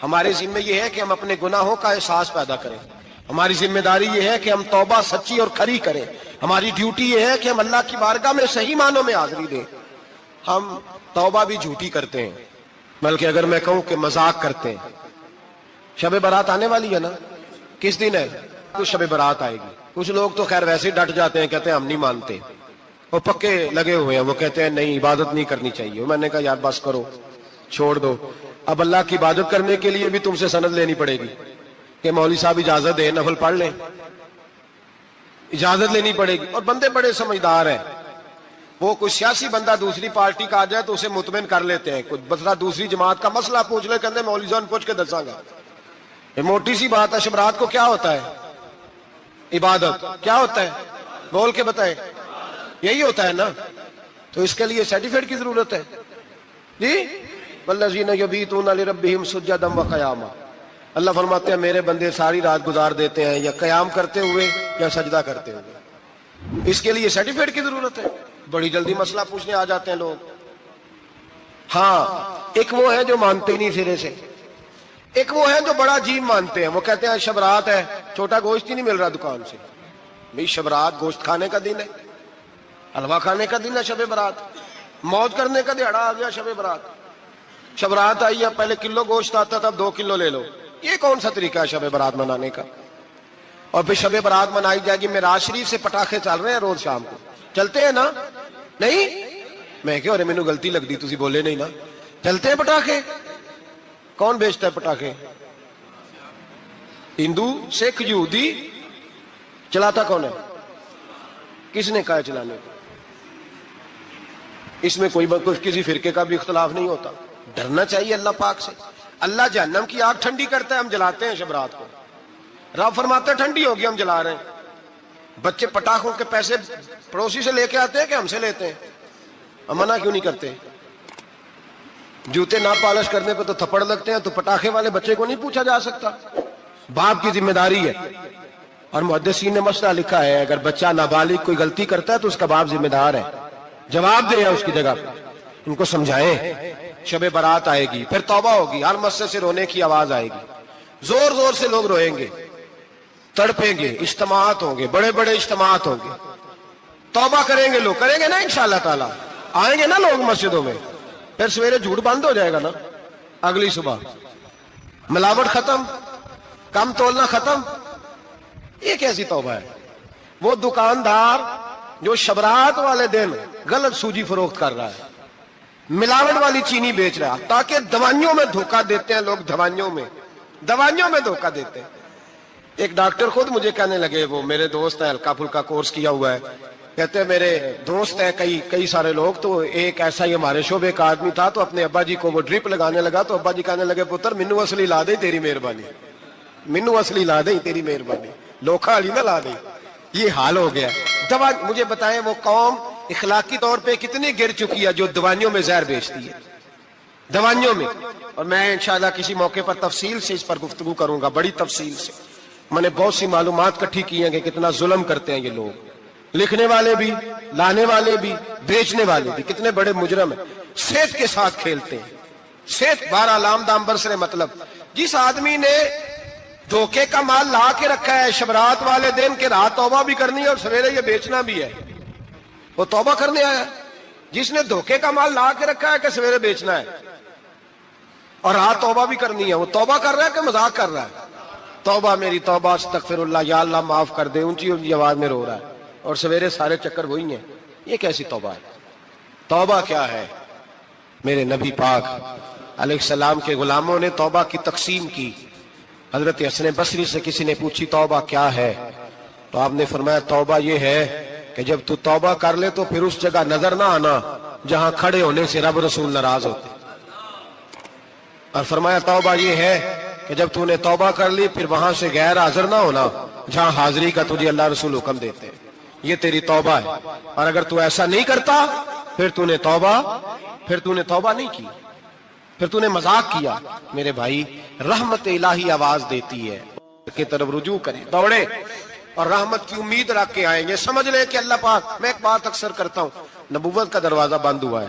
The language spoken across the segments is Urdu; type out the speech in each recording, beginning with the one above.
ہمارے ذمہ یہ ہے کہ ہم اپنے گناہوں کا احساس پیدا کریں. ہماری ذمہ داری یہ ہے کہ ہم توبہ سچی اور کھری کریں. ہماری ڈیوٹی یہ ہے کہ ہم اللہ کی بارگاہ میں صحیح معنوں میں حاضری دیں. ہم توبہ بھی جھوٹی کرتے ہیں، بلکہ اگر میں کہوں کہ مذاق کرتے ہیں. شب برات آنے والی ہے نا، کس دن ہے؟ کچھ شب برات آئے گی. کچھ لوگ تو خیر ویسے ڈٹ جاتے ہیں، کہتے ہیں ہم نہیں مانتے. وہ پکے لگے ہوئے ہیں، وہ کہتے ہیں نہیں عبادت نہیں کرنی چاہیے. میں نے کہا یار بس کرو، چھوڑ دو. اب اللہ کی عبادت کرنے کے لیے بھی تم سے سند لینی پڑے گی کہ مولوی صاحب اجازت دیں، نفل پڑھ لیں. اجازت لینی پڑے گی. اور بندے بڑے سمجھدار ہیں، وہ کوئی سیاسی بندہ دوسری پارٹی کا آ جائے تو اسے مطمئن کر لیتے ہیں. کچھ بسرا دوسری جماعت کا مسئلہ پوچھ لے، کہتے ہیں مولوی صاحب پوچھ کے دساں گا. یہ موٹی سی بات ہے. شب رات کو کیا ہوتا ہے؟ عبادت. کیا ہوتا ہے؟ بول کے بتائیں. یہی ہوتا ہے نا. تو اس کے لیے سرٹیفکیٹ کی ضرورت ہے جی. والذین یبیتون لربہم سجدا وقیاما. اللہ فرماتے ہیں میرے بندے ساری رات گزار دیتے ہیں یا قیام کرتے ہوئے یا سجدہ کرتے ہوئے. اس کے لیے سرٹیفکیٹ کی ضرورت ہے. بڑی جلدی مسئلہ پوچھنے آ جاتے ہیں لوگ. ہاں، ایک وہ ہے جو مانتے ہی نہیں سرے سے. ایک وہ ہے جو بڑا عجیب مانتے ہیں. وہ کہتے ہیں شب رات ہے، چھوٹا گوشت ہی نہیں مل رہا دکان سے. بھئی شب رات گوشت کھانے کا دن ہے، حلوہ کھانے کا دن ہے. شب برات موج کرنے کا دیہڑا آ گیا. شب برات، شب رات آئی ہے، پہلے کلو گوشت آتا تھا، اب 2 کلو لے لو. یہ کون سا طریقہ ہے شب برات منانے کا؟ اور پھر شب برات منائی جائے گی. معراج شریف سے پٹاخے چل رہے ہیں روز شام کو، چلتے ہیں نا؟ نہیں؟ میں کہ ارے مینوں غلطی لگتی، تسی بولے نہیں نا. چلتے ہیں پٹاخے. کون بیچتا ہے پٹاخے؟ ہندو، سکھ، یہودی. چلاتا کون ہے؟ کس نے کہا ہے چلانے کو؟ اس میں کوئی کسی فرقے کا بھی اختلاف نہیں ہوتا. ڈرنا چاہیے اللہ پاک سے. اللہ جہنم کی آگ ٹھنڈی کرتا ہے، ہم جلاتے ہیں شب رات کو. رب فرماتا ہے ٹھنڈی ہوگی، ہم جلا رہے ہیں. بچے پٹاخوں کے پیسے پڑوسی سے لے کے آتے ہیں کہ ہم سے لیتے ہیں؟ ہم منع کیوں نہیں کرتے؟ جوتے نہ پالش کرنے پہ تو تھپڑ لگتے ہیں، تو پٹاخے والے بچے کو نہیں پوچھا جا سکتا؟ باپ کی ذمہ داری ہے. اور محدثین نے مسئلہ لکھا ہے اگر بچہ نابالغ کوئی غلطی کرتا ہے تو اس کا باپ ذمہ دار ہے، جواب دے اس کی جگہ. ان کو سمجھائیں. شب برات آئے گی، پھر توبہ ہوگی. ہر مسجد سے رونے کی آواز آئے گی، زور زور سے لوگ روئیں گے، تڑپیں گے. اجتماعات ہوں گے، بڑے بڑے اجتماعات ہوں گے. توبہ کریں گے لوگ، کریں گے نا انشاءاللہ تعالی. آئیں گے نا لوگ مسجدوں میں. پھر سویرے جھوٹ بند ہو جائے گا نا. اگلی صبح ملاوٹ ختم، کم تولنا ختم. یہ کیسی توبہ ہے؟ وہ دکاندار جو شبرات والے دن غلط سوجی فروخت کر رہا ہے، ملاوٹ والی چینی بیچ رہا ہے، تاکہ دوائیوں میں دھوکہ دیتے ہیں لوگ. دوائیوں میں دھوکہ دیتے ہیں. ایک ڈاکٹر خود مجھے کہنے لگے، وہ میرے دوست ہیں، ہلکا پھلکا کورس کیا ہوا ہے. کہتے ہیں میرے دوست ہیں کئی سارے لوگ، تو ایک ایسا ہی ہمارے شعبے کا آدمی تھا، تو اپنے ابا جی کو وہ ڈرپ لگانے لگا. تو ابا جی کہنے لگے پتر مینوں اصلی لا دے تیری مہربانی، مینوں اصلی لا دے تیری مہربانی، لوکھا علی نہ لا دے. یہ حال ہو گیا. دوا مجھے بتائیں وہ قوم اخلاقی طور پہ کتنی گر چکی ہے جو دوائیوں میں زہر بیچتی ہے، دوائیوں میں. اور میں انشاءاللہ کسی موقع پر تفصیل سے اس پر گفتگو کروں گا، بڑی تفصیل سے. میں نے بہت سی معلومات اکٹھی کی ہیں کہ کتنا ظلم کرتے ہیں یہ لوگ. لکھنے والے بھی، لانے والے بھی، بیچنے والے بھی کتنے بڑے مجرم ہیں. صحت کے ساتھ کھیلتے ہیں. صحت 12 لام دام برسرے. مطلب جس آدمی نے دھوکے کا مال لا کے رکھا ہے شبرات والے دن کے رات توبہ بھی کرنی ہے اور سویرے یہ بیچنا بھی ہے، وہ توبہ کرنے آیا. جس نے دھوکے کا مال لا کے رکھا ہے کہ سویرے بیچنا ہے اور رات توبہ بھی کرنی ہے، وہ توبہ کر رہا ہے کہ مذاق کر رہا ہے؟ توبہ میری توبہ، استغفر اللہ، یا اللہ معاف کر دے، اونچی اونچی آواز میں رو رہا ہے. اور سویرے سارے چکر وہی ہیں. یہ کیسی توبہ ہے؟ توبہ کیا ہے؟ میرے نبی پاک علیہ السلام کے غلاموں نے توبہ کی تقسیم کی. حضرت حسن بصری سے کسی نے پوچھی توبہ کیا ہے، تو آپ نے فرمایا توبہ یہ ہے کہ جب تو توبہ کر لے تو پھر اس جگہ نظر نہ آنا جہاں کھڑے ہونے سے رب رسول ناراض ہوتے. اور فرمایا توبہ یہ ہے کہ جب تو نے توبہ کر لی پھر وہاں سے غیر حاضر نہ ہونا جہاں حاضری کا تجھے اللہ رسول حکم دیتے. یہ تیری توبہ ہے. اور اگر تو ایسا نہیں کرتا پھر تو نے توبہ نہیں کی، پھر تو نے مذاق کیا. میرے بھائی رحمت الہی آواز دیتی ہے کہ طرف رجوع کریں، دوڑے اور رحمت کی امید رکھ کے آئیں گے. سمجھ لے کہ اللہ پاک، میں ایک بات اکثر کرتا ہوں، نبوت کا دروازہ بند ہوا ہے،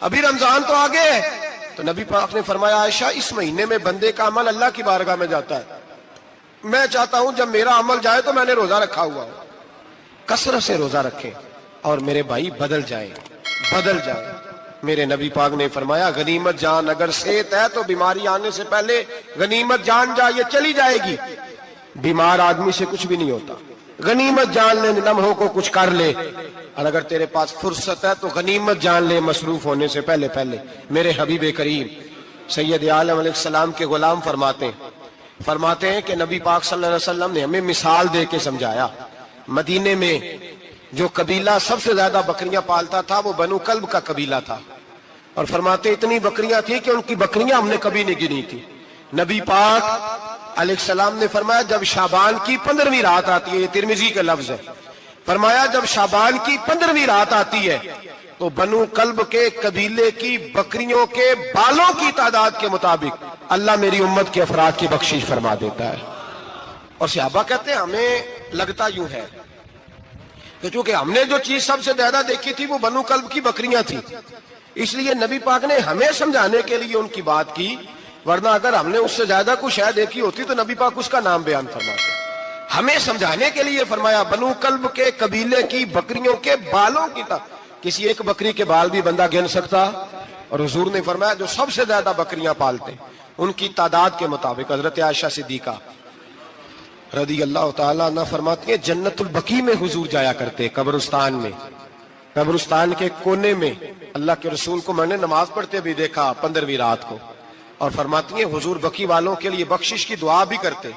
ابھی رمضان تو آگے ہے۔ تو نبی پاک نے فرمایا عائشہ اس مہینے میں بندے کا عمل اللہ کی بارگاہ میں جاتا ہے، میں چاہتا ہوں جب میرا عمل جائے تو میں نے روزہ رکھا ہوا ہو، کثرت سے روزہ رکھیں اور میرے بھائی بدل جائیں۔ میرے نبی پاک نے فرمایا غنیمت جان اگر صحت ہے تو بیماری آنے سے پہلے غنیمت جان جا، یہ چلی جائے گی۔ بیمار آدمی سے کچھ بھی نہیں ہوتا، غنیمت جان لے لمحوں کو کچھ کر لے، اور اگر تیرے پاس فرصت ہے تو غنیمت جان لے مصروف ہونے سے پہلے۔ میرے حبیب کریم سید عالم علیہ السلام کے غلام فرماتے ہیں کہ نبی پاک صلی اللہ علیہ وسلم نے ہمیں مثال دے کے سمجھایا۔ مدینے میں جو قبیلہ سب سے زیادہ بکریاں پالتا تھا وہ بنو کلب کا قبیلہ تھا، اور فرماتے اتنی بکریاں تھیں کہ ان کی بکریاں ہم نے کبھی نہیں گنی تھی۔ نبی پاک علیہ السلام نے فرمایا جب شعبان کی 15ویں رات آتی ہے، یہ ترمذی کا لفظ ہے، فرمایا جب شعبان کی 15ویں رات آتی ہے تو بنو کلب کے قبیلے کی بکریوں کے بالوں کی تعداد کے مطابق اللہ میری امت کے افراد کی بخشش فرما دیتا ہے۔ اور صحابہ کہتے ہیں ہمیں لگتا یوں ہے کہ چونکہ ہم نے جو چیز سب سے زیادہ دیکھی تھی وہ بنو کلب کی بکریاں تھیں، اس لیے نبی پاک نے ہمیں سمجھانے کے لیے ان کی بات کی، ورنہ اگر ہم نے اس سے زیادہ کوئی شے دیکھی ہوتی تو نبی پاک اس کا نام بیان فرماتے۔ ہمیں سمجھانے کے لیے فرمایا بنو کلب کے قبیلے کی بکریوں کے بالوں کی کسی ایک بکری کے بال بھی بندہ گن سکتا، اور حضور نے فرمایا جو سب سے زیادہ بکریاں پالتے ان کی تعداد کے مطابق حضرت عائشہ صدیقہ رضی اللہ تعالیٰ عنہ فرماتی ہیں جنت البقیع میں حضور جایا کرتے، قبرستان میں، قبرستان کے کونے میں اللہ کے رسول کو میں نے نماز پڑھتے بھی دیکھا 15ویں رات کو، اور فرماتی ہیں حضور بقیع والوں کے لیے بخشش کی دعا بھی کرتے،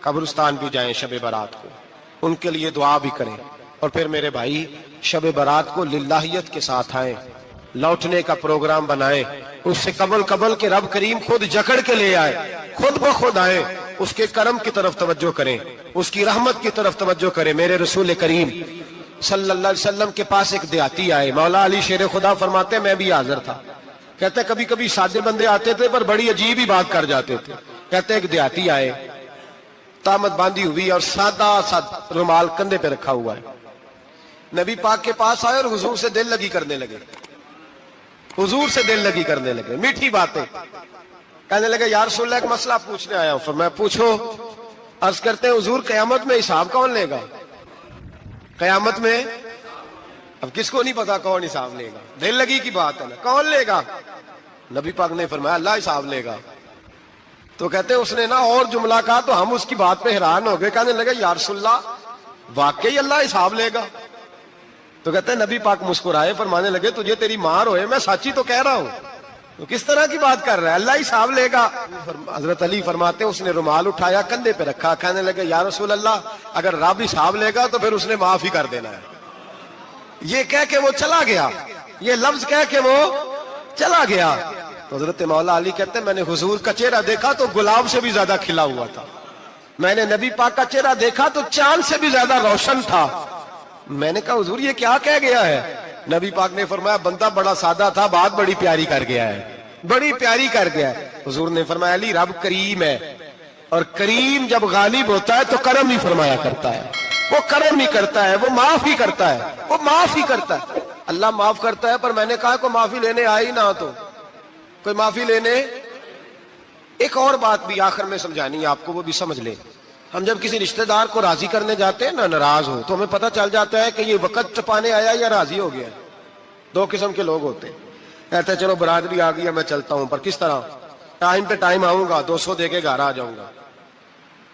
قبرستان بھی جائیں شب برات کو ان کے لیے دعا بھی کریں، اور پھر میرے بھائی شب برات کو للہیت کے ساتھ آئیں، لوٹنے کا پروگرام بنائیں، اس سے قبل کے رب کریم خود جکڑ کے لے آئے، خود بخود آئیں، اس کے کرم کی طرف توجہ کریں، اس کی رحمت کی طرف توجہ کریں۔ میرے رسول کریم صلی اللہ علیہ وسلم کے پاس ایک دیہاتی آئے، مولا علی شیر خدا فرماتے میں بھی حاضر تھا، کہتے کبھی کبھی سادے بندے آتے تھے پر بڑی عجیب ہی بات کر جاتے تھے۔ کہتے ایک دیہاتی آئے، تامت باندھی ہوئی اور سادہ رومال کندھے پہ رکھا ہوا ہے، نبی پاک کے پاس آئے اور حضور سے دل لگی کرنے لگے، میٹھی باتیں کہنے لگے یا رسول اللہ ایک مسئلہ پوچھنے آیا ہوں۔ فرمایا پوچھو۔ عرض کرتے ہیں حضور قیامت میں حساب کون لے گا؟ قیامت میں اب کس کو نہیں پتا کون حساب لے گا، دل لگی کی بات ہے نا، کون لے گا؟ نبی پاک نے فرمایا اللہ حساب لے گا۔ تو کہتے ہیں اس نے نا اور جملہ کہا تو ہم اس کی بات پہ حیران ہو گئے، کہنے لگے یا رسول اللہ واقعی اللہ حساب لے گا؟ تو کہتے ہیں نبی پاک مسکرائے، فرمانے لگے تجھے تیری مار ہوئے، میں سچی تو کہہ رہا ہوں، تو کس طرح کی بات کر رہا ہے، اللہ حساب لے گا۔ حضرت علی فرماتے ہیں اس نے رومال اٹھایا کندھے پہ رکھا، کہنے لگے یا رسول اللہ اگر رب حساب لے گا تو پھر اس نے معاف ہی کر دینا ہے۔ یہ کہہ کے وہ چلا گیا، یہ لفظ کہہ کے وہ چلا گیا۔ تو حضرت مولا علی کہتے ہیں میں نے حضور کا چہرہ دیکھا تو گلاب سے بھی زیادہ کھلا ہوا تھا، میں نے نبی پاک کا چہرہ دیکھا تو چاند سے بھی زیادہ روشن تھا۔ میں نے کہا حضور یہ کیا کہہ گیا ہے؟ نبی پاک نے فرمایا بندہ بڑا سادہ تھا، بات بڑی پیاری کر گیا ہے، بڑی پیاری کر گیا ہے۔ حضور نے فرمایا علی رب کریم ہے، اور کریم جب غالب ہوتا ہے تو کرم ہی فرمایا کرتا ہے، وہ کرم ہی کرتا ہے، وہ معاف ہی کرتا ہے، وہ معاف ہی کرتا ہے۔ اللہ معاف کرتا ہے، پر میں نے کہا کوئی معافی لینے آئی نہ تو کوئی معافی لینے۔ ایک اور بات بھی آخر میں سمجھانی ہے آپ کو، وہ بھی سمجھ لیں۔ ہم جب کسی رشتہ دار کو راضی کرنے جاتے ہیں نا، ناراض ہو تو ہمیں پتہ چل جاتا ہے کہ یہ وقت ٹپانے آیا یا راضی ہو گیا۔ دو قسم کے لوگ ہوتے ہیں، کہتے ہیں چلو برادری آ گئی میں چلتا ہوں، پر کس طرح؟ ٹائم پہ ٹائم آؤں گا، 200 دے کے گھر آ جاؤں گا۔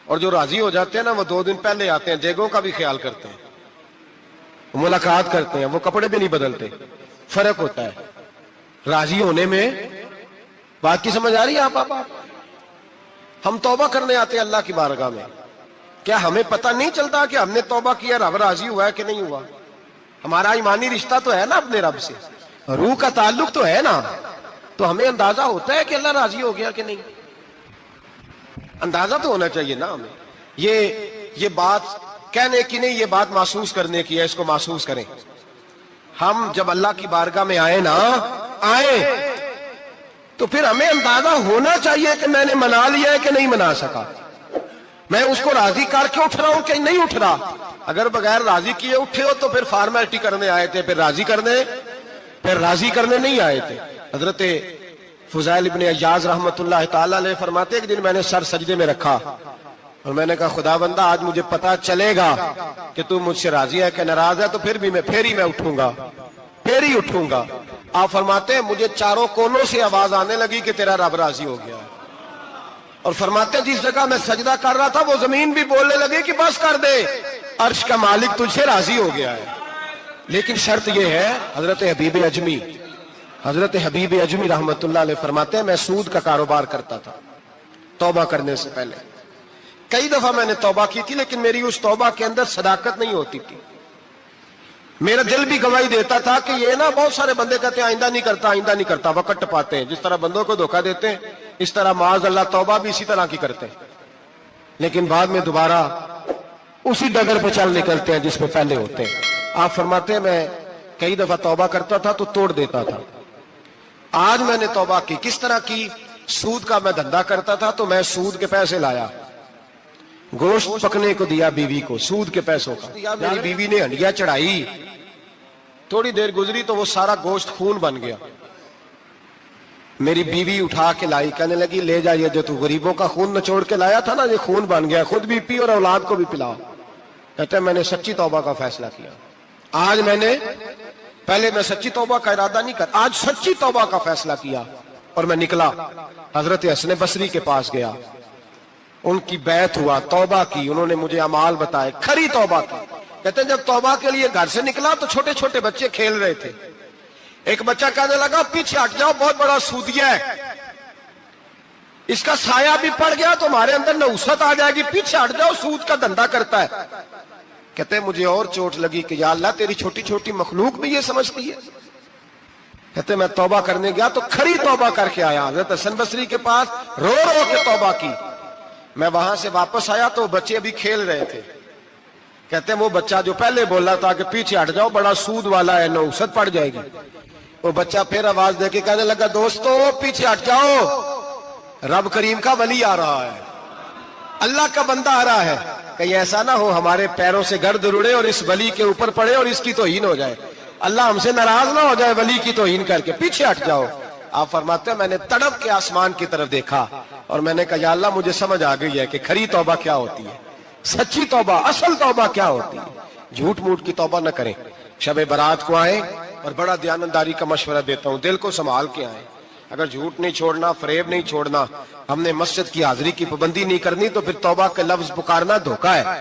اور جو راضی ہو جاتے ہیں نا وہ 2 دن پہلے آتے ہیں، دیگوں کا بھی خیال کرتے ہیں، ملاقات کرتے ہیں، وہ کپڑے بھی نہیں بدلتے۔ فرق ہوتا ہے راضی ہونے میں۔ بات کی سمجھ آ رہی ہے آپ؟ ہم توبہ کرنے آتے ہیں اللہ کی بارگاہ میں، کیا ہمیں پتہ نہیں چلتا کہ ہم نے توبہ کیا، رب راضی ہوا ہے کہ نہیں ہوا؟ ہمارا ایمانی رشتہ تو ہے نا اپنے رب سے، روح کا تعلق تو ہے نا، تو ہمیں اندازہ ہوتا ہے کہ اللہ راضی ہو گیا کہ نہیں، اندازہ تو ہونا چاہیے نا ہمیں۔ یہ بات کہنے کی نہیں، یہ بات محسوس کرنے کی ہے، اس کو محسوس کریں۔ ہم جب اللہ کی بارگاہ میں آئے تو پھر ہمیں اندازہ ہونا چاہیے کہ میں نے منا لیا ہے کہ نہیں منا سکا۔ میں اس کو راضی کر کے اٹھ رہا ہوں کہ نہیں اٹھ رہا؟ اگر بغیر راضی کیے اٹھے ہو تو پھر فارمیلٹی کرنے آئے تھے، پھر راضی کرنے نہیں آئے تھے۔ حضرت فضیل ابن عیاض رحمت اللہ تعالی علیہ فرماتے ایک دن میں نے سر سجدے میں رکھا اور میں نے کہا خدا بندہ آج مجھے پتا چلے گا کہ تو مجھ سے راضی ہے کہ ناراض ہے، تو پھر ہی میں اٹھوں گا۔ آپ فرماتے ہیں مجھے چاروں کونوں سے آواز آنے لگی کہ تیرا رب راضی ہو گیا، اور فرماتے ہیں جس جگہ میں سجدہ کر رہا تھا وہ زمین بھی بولنے لگی کہ بس کر دے، عرش کا مالک تجھ سے راضی ہو گیا ہے۔ لیکن شرط یہ ہے، حضرت حبیب اجمی رحمت اللہ علیہ فرماتے ہیں میں سود کا کاروبار کرتا تھا توبہ کرنے سے پہلے، کئی دفعہ میں نے توبہ کی تھی، لیکن میری اس توبہ کے اندر صداقت نہیں ہوتی تھی۔ میرا دل بھی گواہی دیتا تھا کہ یہ نا بہت سارے بندے کہتے ہیں آئندہ نہیں کرتا، وقت ٹپاتے ہیں، جس طرح بندوں کو دھوکہ دیتے ہیں اس طرح معاذ اللہ توبہ بھی اسی طرح کی کرتے ہیں، لیکن بعد میں دوبارہ اسی ڈگر پہ چل نکلتے ہیں جس پہ پہلے ہوتے ہیں۔ آپ فرماتے ہیں میں کئی دفعہ توبہ کرتا تھا تو توڑ دیتا تھا۔ آج میں نے توبہ کی، کس طرح کی؟ سود کا میں دھندا کرتا تھا تو میں سود کے پیسے لایا، گوشت پکنے کو دیا بیوی کو سود کے پیسوں کا، میری بیوی نے ہنڈیا چڑھائی، تھوڑی دیر گزری تو وہ سارا گوشت خون بن گیا۔ میری بیوی اٹھا کے لائی، کہنے لگی لے جا یہ جو تو غریبوں کا خون نچوڑ کے لایا تھا نا، یہ خون بن گیا، خود بھی پی اور اولاد کو بھی پلاؤ۔ کہتے ہیں میں نے سچی توبہ کا فیصلہ کیا۔ آج پہلے میں سچی توبہ کا ارادہ نہیں کرتا، آج سچی توبہ کا فیصلہ کیا اور میں نکلا، حضرت حسن بصری کے پاس گیا، ان کی بیعت ہوا، توبہ کی، انہوں نے مجھے اعمال بتائے، کھری توبہ کی۔ کہتے ہیں جب توبہ کے لیے گھر سے نکلا تو چھوٹے چھوٹے بچے کھیل رہے تھے، ایک بچہ کہنے لگا پیچھے ہٹ جاؤ بہت بڑا سودیا ہے، اس کا سایہ بھی پڑ گیا تو ہمارے اندر نحوست آ جائے گی، پیچھے ہٹ جاؤ سود کا دھندا کرتا ہے۔ کہتے ہیں مجھے اور چوٹ لگی کہ یا اللہ تیری چھوٹی چھوٹی مخلوق بھی یہ سمجھتی ہے۔ کہتے ہیں میں توبہ کرنے گیا تو کھری توبہ کر کے آیا، حضرت حسن بصری کے پاس رو رو کے توبہ کی۔ میں وہاں سے واپس آیا تو بچے ابھی کھیل رہے تھے۔ کہتے ہیں وہ بچہ جو پہلے بولا تھا کہ پیچھے ہٹ جاؤ بڑا سود والا ہے نحوست پڑ جائے گی، وہ بچہ پھر آواز دے کے کہنے لگا دوستو پیچھے ہٹ جاؤ، رب کریم کا ولی آ رہا ہے، اللہ کا بندہ آ رہا ہے، کہیں ایسا نہ ہو ہمارے پیروں سے گرد اڑے اور اس ولی کے اوپر پڑے اور اس کی توہین ہو جائے، اللہ ہم سے ناراض نہ ہو جائے ولی کی توہین کر کے، پیچھے ہٹ جاؤ۔ آپ فرماتے ہیں میں نے تڑپ کے آسمان کی طرف دیکھا اور میں نے کہا یا اللہ مجھے سمجھ آ گئی ہے کہ کھری توبہ کیا ہوتی ہے، سچی توبہ اصل توبہ کیا ہوتی ہے۔ جھوٹ موٹ کی توبہ نہ کریں، شب برات کو آئیں، اور بڑا دیانتداری کا مشورہ دیتا ہوں دل کو سنبھال کے آئیں، اگر جھوٹ نہیں چھوڑنا، فریب نہیں چھوڑنا، ہم نے مسجد کی حاضری کی پابندی نہیں کرنی تو پھر توبہ کے لفظ پکارنا دھوکہ ہے،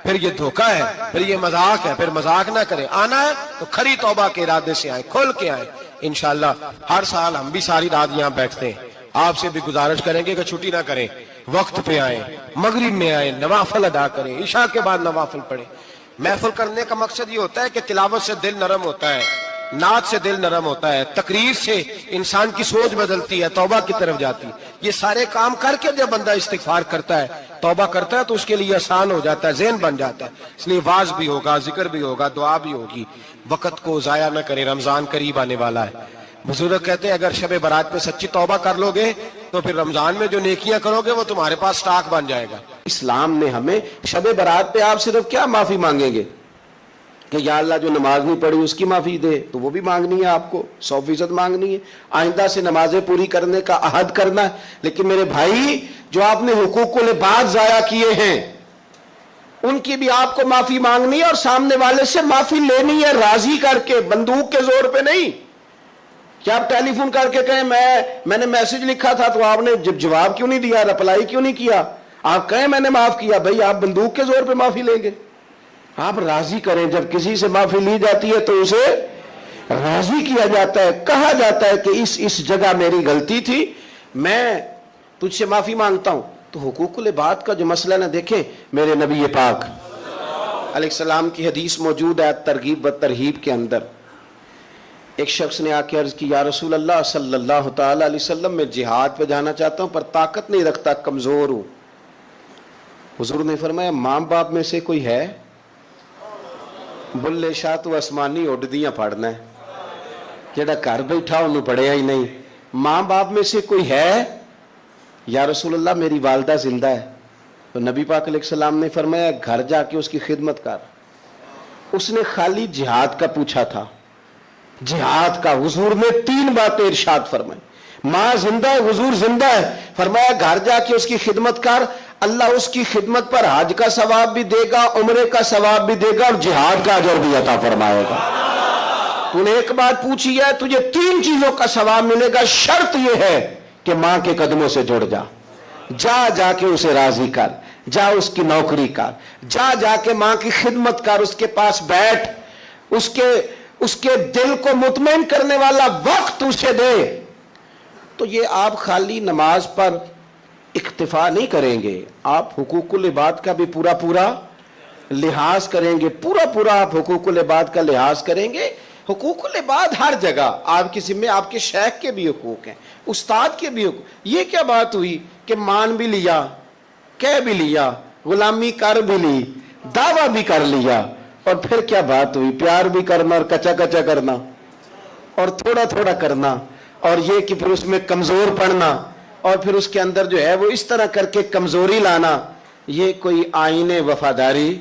پھر یہ دھوکہ ہے، پھر یہ مذاق ہے، پھر مذاق نہ کریں، آنا ہے تو کھری توبہ کے ارادے سے آئیں، کھل کے آئیں۔ انشاءاللہ ہر سال ہم بھی ساری رات یہاں بیٹھتے ہیں، آپ سے بھی گزارش کریں گے کہ چھٹی نہ کریں، وقت پہ آئیں، مغرب میں آئیں، نوافل ادا کریں، عشاء کے بعد نوافل پڑھیں۔ محفل کرنے کا مقصد یہ ہوتا ہے کہ تلاوت سے دل نرم ہوتا ہے، نعت سے دل نرم ہوتا ہے، تقریر سے انسان کی سوچ بدلتی ہے، توبہ کی طرف جاتی ہے۔ یہ سارے کام کر کے جب بندہ استغفار کرتا ہے، توبہ کرتا ہے تو اس کے لیے آسان ہو جاتا ہے، ذہن بن جاتا ہے، اس لیے واز بھی ہوگا، ذکر بھی ہوگا، دعا بھی ہوگی۔ وقت کو ضائع نہ کریں، رمضان قریب آنے والا ہے۔ بزرگ کہتے ہیں اگر شب برات پہ سچی توبہ کر لو گے تو پھر رمضان میں جو نیکیاں کرو گے وہ تمہارے پاس سٹاک بن جائے گا۔ اسلام نے ہمیں شب برات پہ آپ صرف کیا معافی مانگیں گے کہ یا اللہ جو نماز نہیں پڑھی اس کی معافی دے، تو وہ بھی مانگنی ہے، آپ کو 100% مانگنی ہے، آئندہ سے نمازیں پوری کرنے کا عہد کرنا ہے۔ لیکن میرے بھائی جو آپ نے حقوق العباد ضائع کیے ہیں ان کی بھی آپ کو معافی مانگنی ہے، اور سامنے والے سے معافی لینی ہے راضی کر کے، بندوق کے زور پہ نہیں۔ کیا آپ ٹیلی فون کر کے کہیں میں نے میسج لکھا تھا تو آپ نے جب جواب کیوں نہیں دیا، رپلائی کیوں نہیں کیا؟ آپ کہیں میں نے معاف کیا، بھئی آپ بندوق کے زور پہ معافی لیں گے؟ آپ راضی کریں، جب کسی سے معافی لی جاتی ہے تو اسے راضی کیا جاتا ہے، کہا جاتا ہے کہ اس جگہ میری غلطی تھی، میں تجھ سے معافی مانگتا ہوں۔ تو حقوق العباد کا جو مسئلہ نہ دیکھیں، میرے نبی پاک علیہ السلام کی حدیث موجود ہے ترغیب و ترہیب کے اندر۔ ایک شخص نے آ کے عرض کی یا رسول اللہ صلی اللہ تعالی علیہ وسلم میں جہاد پہ جانا چاہتا ہوں پر طاقت نہیں رکھتا، کمزور ہوں۔ حضور نے فرمایا ماں باپ میں سے کوئی ہے؟ بلے شاہ تو آسمانی اڈدیاں پڑھنا ہے، جڑا گھر بیٹھا انہوں پڑھیا ہی نہیں۔ ماں باپ میں سے کوئی ہے؟ یا رسول اللہ میری والدہ زندہ ہے۔ تو نبی پاک علیہ السلام نے فرمایا گھر جا کے اس کی خدمت کر. اس نے خالی جہاد کا پوچھا تھا, جہاد کا. حضور نے 3 باتیں ارشاد فرمائی. ماں زندہ ہے, حضور زندہ ہے, فرمایا گھر جا کے اس کی خدمت کر, اللہ اس کی خدمت پر حج کا ثواب بھی دے گا, عمرے کا ثواب بھی دے گا, اور جہاد کا اجر بھی عطا فرمائے گا. تو نے ایک بات پوچھی ہے, تجھے 3 چیزوں کا ثواب ملے گا. شرط یہ ہے کہ ماں کے قدموں سے جڑ جا, جا کے اسے راضی کر, جا اس کی نوکری کر, جا کے ماں کی خدمت کر, اس کے پاس بیٹھ, اس کے دل کو مطمئن کرنے والا وقت اسے دے. تو یہ آپ خالی نماز پر اکتفا نہیں کریں گے, آپ حقوق العباد کا بھی پورا لحاظ کریں گے. پورا آپ حقوق العباد کا لحاظ کریں گے. حقوق العباد ہر جگہ آپ کے ذمہ, آپ کے شیخ کے بھی حقوق ہیں, استاد کے بھی حقوق. یہ کیا بات ہوئی کہ مان بھی لیا, کہہ بھی لیا, غلامی کر بھی لی, دعویٰ بھی کر لیا, اور پھر کیا بات ہوئی؟ پیار بھی کرنا اور کچا کرنا اور تھوڑا کرنا, اور یہ کہ پھر اس میں کمزور پڑنا, اور پھر اس کے اندر جو ہے وہ اس طرح کر کے کمزوری لانا. یہ کوئی آئین وفاداری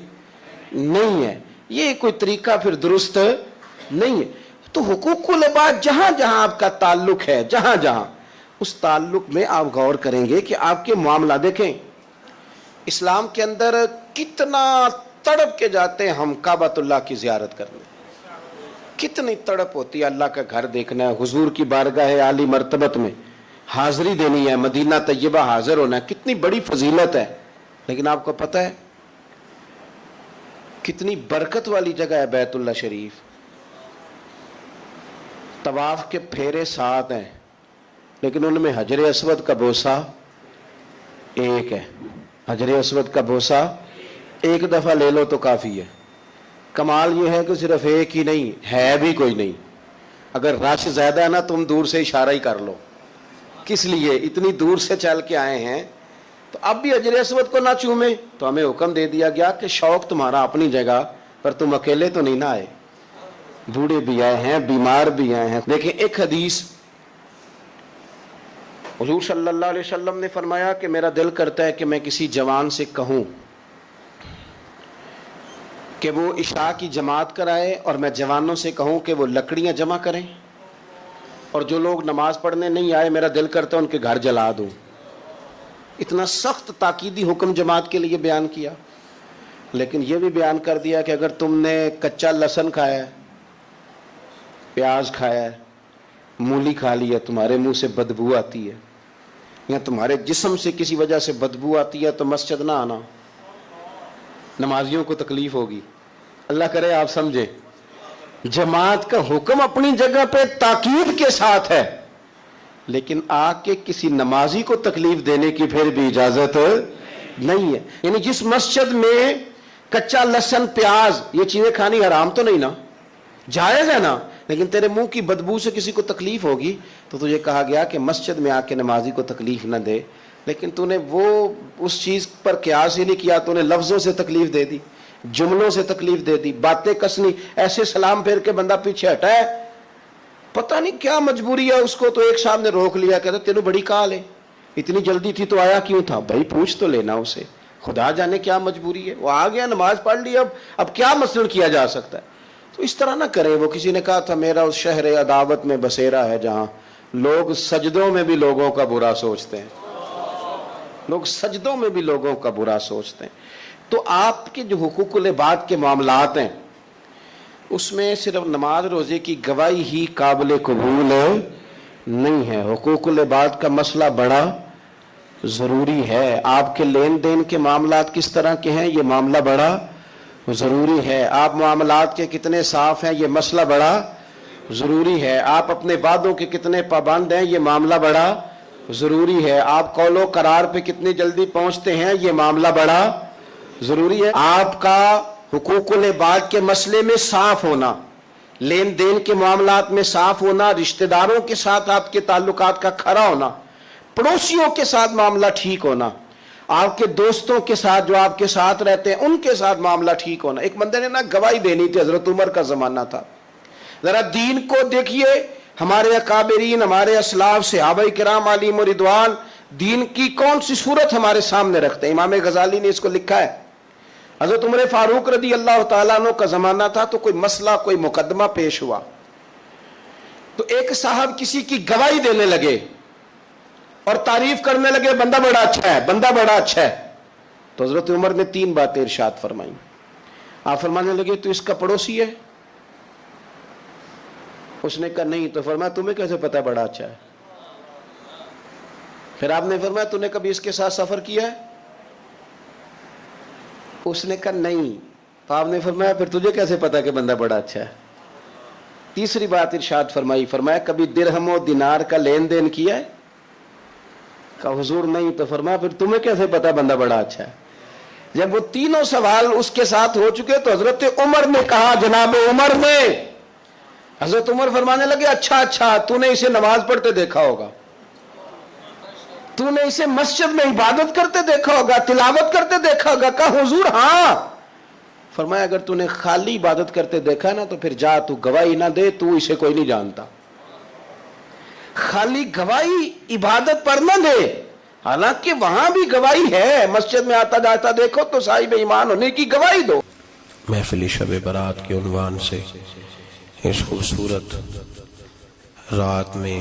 نہیں ہے, یہ کوئی طریقہ پھر درست نہیں ہے. تو حقوق العباد جہاں آپ کا تعلق ہے, جہاں اس تعلق میں آپ غور کریں گے کہ آپ کے معاملہ دیکھیں. اسلام کے اندر کتنا تڑپ کے جاتے ہیں ہم کعبۃ اللہ کی زیارت کرنے, کتنی تڑپ ہوتی ہے اللہ کا گھر دیکھنا ہے, حضور کی بارگاہ عالی مرتبت میں حاضری دینی ہے, مدینہ طیبہ حاضر ہونا ہے, کتنی بڑی فضیلت ہے. لیکن آپ کو پتہ ہے کتنی برکت والی جگہ ہے بیت اللہ شریف. طواف کے پھیرے 7 ہیں, لیکن ان میں حجر اسود کا بوسہ 1 ہے. حجر اسود کا بوسہ 1 دفعہ لے لو تو کافی ہے. کمال یہ ہے کہ صرف 1 ہی نہیں, ہے بھی کوئی نہیں. اگر رش زیادہ ہے نا, تم دور سے اشارہ ہی کر لو. کس لیے؟ اتنی دور سے چل کے آئے ہیں, تو اب بھی حجر اسود کو نہ چومیں. تو ہمیں حکم دے دیا گیا کہ شوق تمہارا اپنی جگہ, پر تم اکیلے تو نہیں نہ آئے, بوڑھے بھی آئے ہیں, بیمار بھی آئے ہیں. دیکھیں ایک حدیث حضور صلی اللہ علیہ وسلم نے فرمایا کہ میرا دل کرتا ہے کہ میں کسی جوان سے کہوں کہ وہ عشاء کی جماعت کرائے, اور میں جوانوں سے کہوں کہ وہ لکڑیاں جمع کریں, اور جو لوگ نماز پڑھنے نہیں آئے میرا دل کرتا ہے ان کے گھر جلا دوں. اتنا سخت تاکیدی حکم جماعت کے لیے بیان کیا. لیکن یہ بھی بیان کر دیا کہ اگر تم نے کچا لہسن کھایا ہے, پیاز کھایا ہے, مولی کھا لی ہے, تمہارے منہ سے بدبو آتی ہے یا تمہارے جسم سے کسی وجہ سے بدبو آتی ہے, تو مسجد نہ آنا, نمازیوں کو تکلیف ہوگی. اللہ کرے آپ سمجھیں, جماعت کا حکم اپنی جگہ پہ تاکید کے ساتھ ہے, لیکن آ کے کسی نمازی کو تکلیف دینے کی پھر بھی اجازت نہیں ہے. یعنی جس مسجد میں کچا لہسن, پیاز, یہ چیزیں کھانی حرام تو نہیں نا, جائز ہے نا, لیکن تیرے منہ کی بدبو سے کسی کو تکلیف ہوگی, تو تجھے کہا گیا کہ مسجد میں آ کے نمازی کو تکلیف نہ دے. لیکن تو نے وہ اس چیز پر قیاس ہی نہیں کیا, تو نے لفظوں سے تکلیف دے دی, جملوں سے تکلیف دے دی, باتیں کسنی, ایسے سلام پھیر کے بندہ پیچھے ہٹا ہے, پتہ نہیں کیا مجبوری ہے اس کو. تو ایک صاحب نے روک لیا, کہتا تینوں بڑی کال ہے, اتنی جلدی تھی تو آیا کیوں تھا؟ بھائی پوچھ تو لینا اسے, خدا جانے کیا مجبوری ہے, وہ آ گیا, نماز پڑھ لی, اب کیا مسئلہ کیا جا سکتا ہے. تو اس طرح نہ کریں. وہ کسی نے کہا تھا میرا اس شہر عداوت میں بسیرا ہے جہاں لوگ سجدوں میں بھی لوگوں کا برا سوچتے ہیں, لوگ سجدوں میں بھی لوگوں کا برا سوچتے ہیں. تو آپ کے جو حقوق العباد کے معاملات ہیں اس میں صرف نماز روزے کی گواہی ہی قابل قبول نہیں ہے. حقوق العباد کا مسئلہ بڑا ضروری ہے. آپ کے لین دین کے معاملات کس طرح کے ہیں, یہ معاملہ بڑا ضروری ہے. آپ معاملات کے کتنے صاف ہیں, یہ مسئلہ بڑا ضروری ہے. آپ اپنے وعدوں کے کتنے پابند ہیں, یہ معاملہ بڑا ضروری ہے. آپ قول و قرار پہ کتنی جلدی پہنچتے ہیں, یہ معاملہ بڑا ضروری ہے. آپ کا حقوق العباد کے مسئلے میں صاف ہونا, لین دین کے معاملات میں صاف ہونا, رشتہ داروں کے ساتھ آپ کے تعلقات کا کھرا ہونا, پڑوسیوں کے ساتھ معاملہ ٹھیک ہونا, آپ کے دوستوں کے ساتھ جو آپ کے ساتھ رہتے ہیں ان کے ساتھ معاملہ ٹھیک ہونا. ایک بندے نے نا گواہی دینی تھی, حضرت عمر کا زمانہ تھا. ذرا دین کو دیکھیے, ہمارے اکابرین, ہمارے اسلاف, صحابہ کرام علیہم رضوان, دین کی کون سی صورت ہمارے سامنے رکھتے ہیں؟ امام غزالی نے اس کو لکھا ہے، حضرت عمر فاروق رضی اللہ تعالیٰ عنہ کا زمانہ تھا تو کوئی مسئلہ، کوئی مقدمہ پیش ہوا، تو ایک صاحب کسی کی گواہی دینے لگے اور تعریف کرنے لگے، بندہ بڑا اچھا ہے، بندہ بڑا اچھا ہے. تو حضرت عمر نے 3 باتیں ارشاد فرمائیں. آپ فرمانے لگے تو اس کا پڑوسی ہے؟ اس نے کہا نہیں. تو فرمایا تمہیں کیسے پتا بڑا اچھا ہے؟ پھر آپ نے فرمایا تو نے کبھی اس کے ساتھ سفر کیا ہے؟ اس نے کہا نہیں. تو آپ نے فرمایا پھر تجھے کیسے پتا کہ بندہ بڑا اچھا ہے؟ تیسری بات ارشاد فرمائی، فرمایا کبھی درہم و دینار کا لین دین کیا ہے؟ کہا حضور نہیں. تو فرمایا پھر تمہیں کیسے پتا بندہ بڑا اچھا ہے؟ جب وہ تینوں سوال اس کے ساتھ ہو چکے تو حضرت عمر نے کہا، جناب عمر نے، حضرت عمر فرمانے لگے اچھا اچھا، تو نے اسے نماز پڑھتے دیکھا ہوگا، تو نے اسے مسجد میں عبادت کرتے دیکھا ہوگا، تلاوت کرتے دیکھا ہوگا. کہا حضور ہاں. فرمایا اگر تو نے خالی عبادت کرتے دیکھا نا تو پھر جا تو گواہی نہ دے، تو اسے کوئی نہیں جانتا. خالی گواہی عبادت پر نہ دے، حالانکہ وہاں بھی گواہی ہے، مسجد میں آتا جاتا دیکھو تو صاحب ایمان ہونے کی گواہی دو. محفل شب برات کے عنوان سے اس خوبصورت رات میں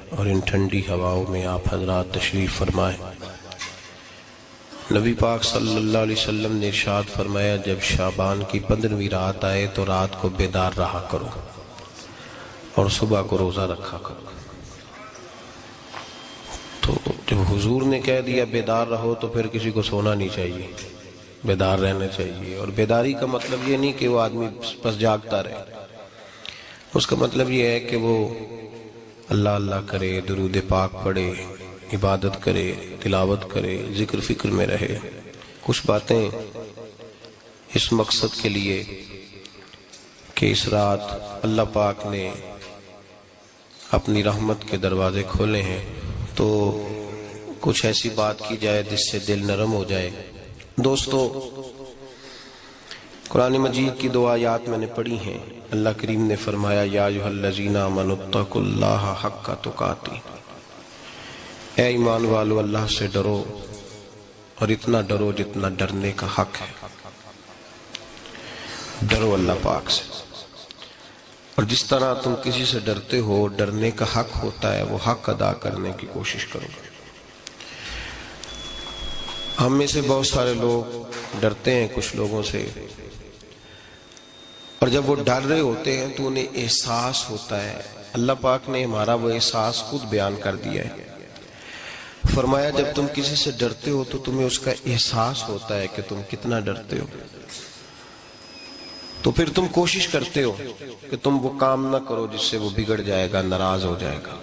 اور ان ٹھنڈی ہواؤں میں آپ حضرات تشریف فرمائیں. نبی پاک صلی اللہ علیہ وسلم نے ارشاد فرمایا جب شعبان کی 15ویں رات آئے تو رات کو بیدار رہا کرو اور صبح کو روزہ رکھا کرو. تو جب حضور نے کہہ دیا بیدار رہو تو پھر کسی کو سونا نہیں چاہیے، بیدار رہنا چاہیے. اور بیداری کا مطلب یہ نہیں کہ وہ آدمی بس جاگتا رہے، اس کا مطلب یہ ہے کہ وہ اللہ اللہ کرے، درود پاک پڑھے، عبادت کرے، تلاوت کرے، ذکر فکر میں رہے. کچھ باتیں اس مقصد کے لیے کہ اس رات اللہ پاک نے اپنی رحمت کے دروازے کھولے ہیں، تو کچھ ایسی بات کی جائے جس سے دل نرم ہو جائے. دوستو، قرآن مجید کی 2 آیات میں نے پڑھی ہیں. اللہ کریم نے فرمایا یا ایھا الذین آمنوا اتقوا اللہ حق تقاتہ، اے ایمان والو اللہ سے ڈرو اور اتنا ڈرو جتنا ڈرنے کا حق ہے. ڈرو اللہ پاک سے، اور جس طرح تم کسی سے ڈرتے ہو، ڈرنے کا حق ہوتا ہے، وہ حق ادا کرنے کی کوشش کرو. ہم میں سے بہت سارے لوگ ڈرتے ہیں کچھ لوگوں سے، اور جب وہ ڈر رہے ہوتے ہیں تو انہیں احساس ہوتا ہے. اللہ پاک نے ہمارا وہ احساس خود بیان کر دیا ہے. فرمایا جب تم کسی سے ڈرتے ہو تو تمہیں اس کا احساس ہوتا ہے کہ تم کتنا ڈرتے ہو، تو پھر تم کوشش کرتے ہو کہ تم وہ کام نہ کرو جس سے وہ بگڑ جائے گا، ناراض ہو جائے گا.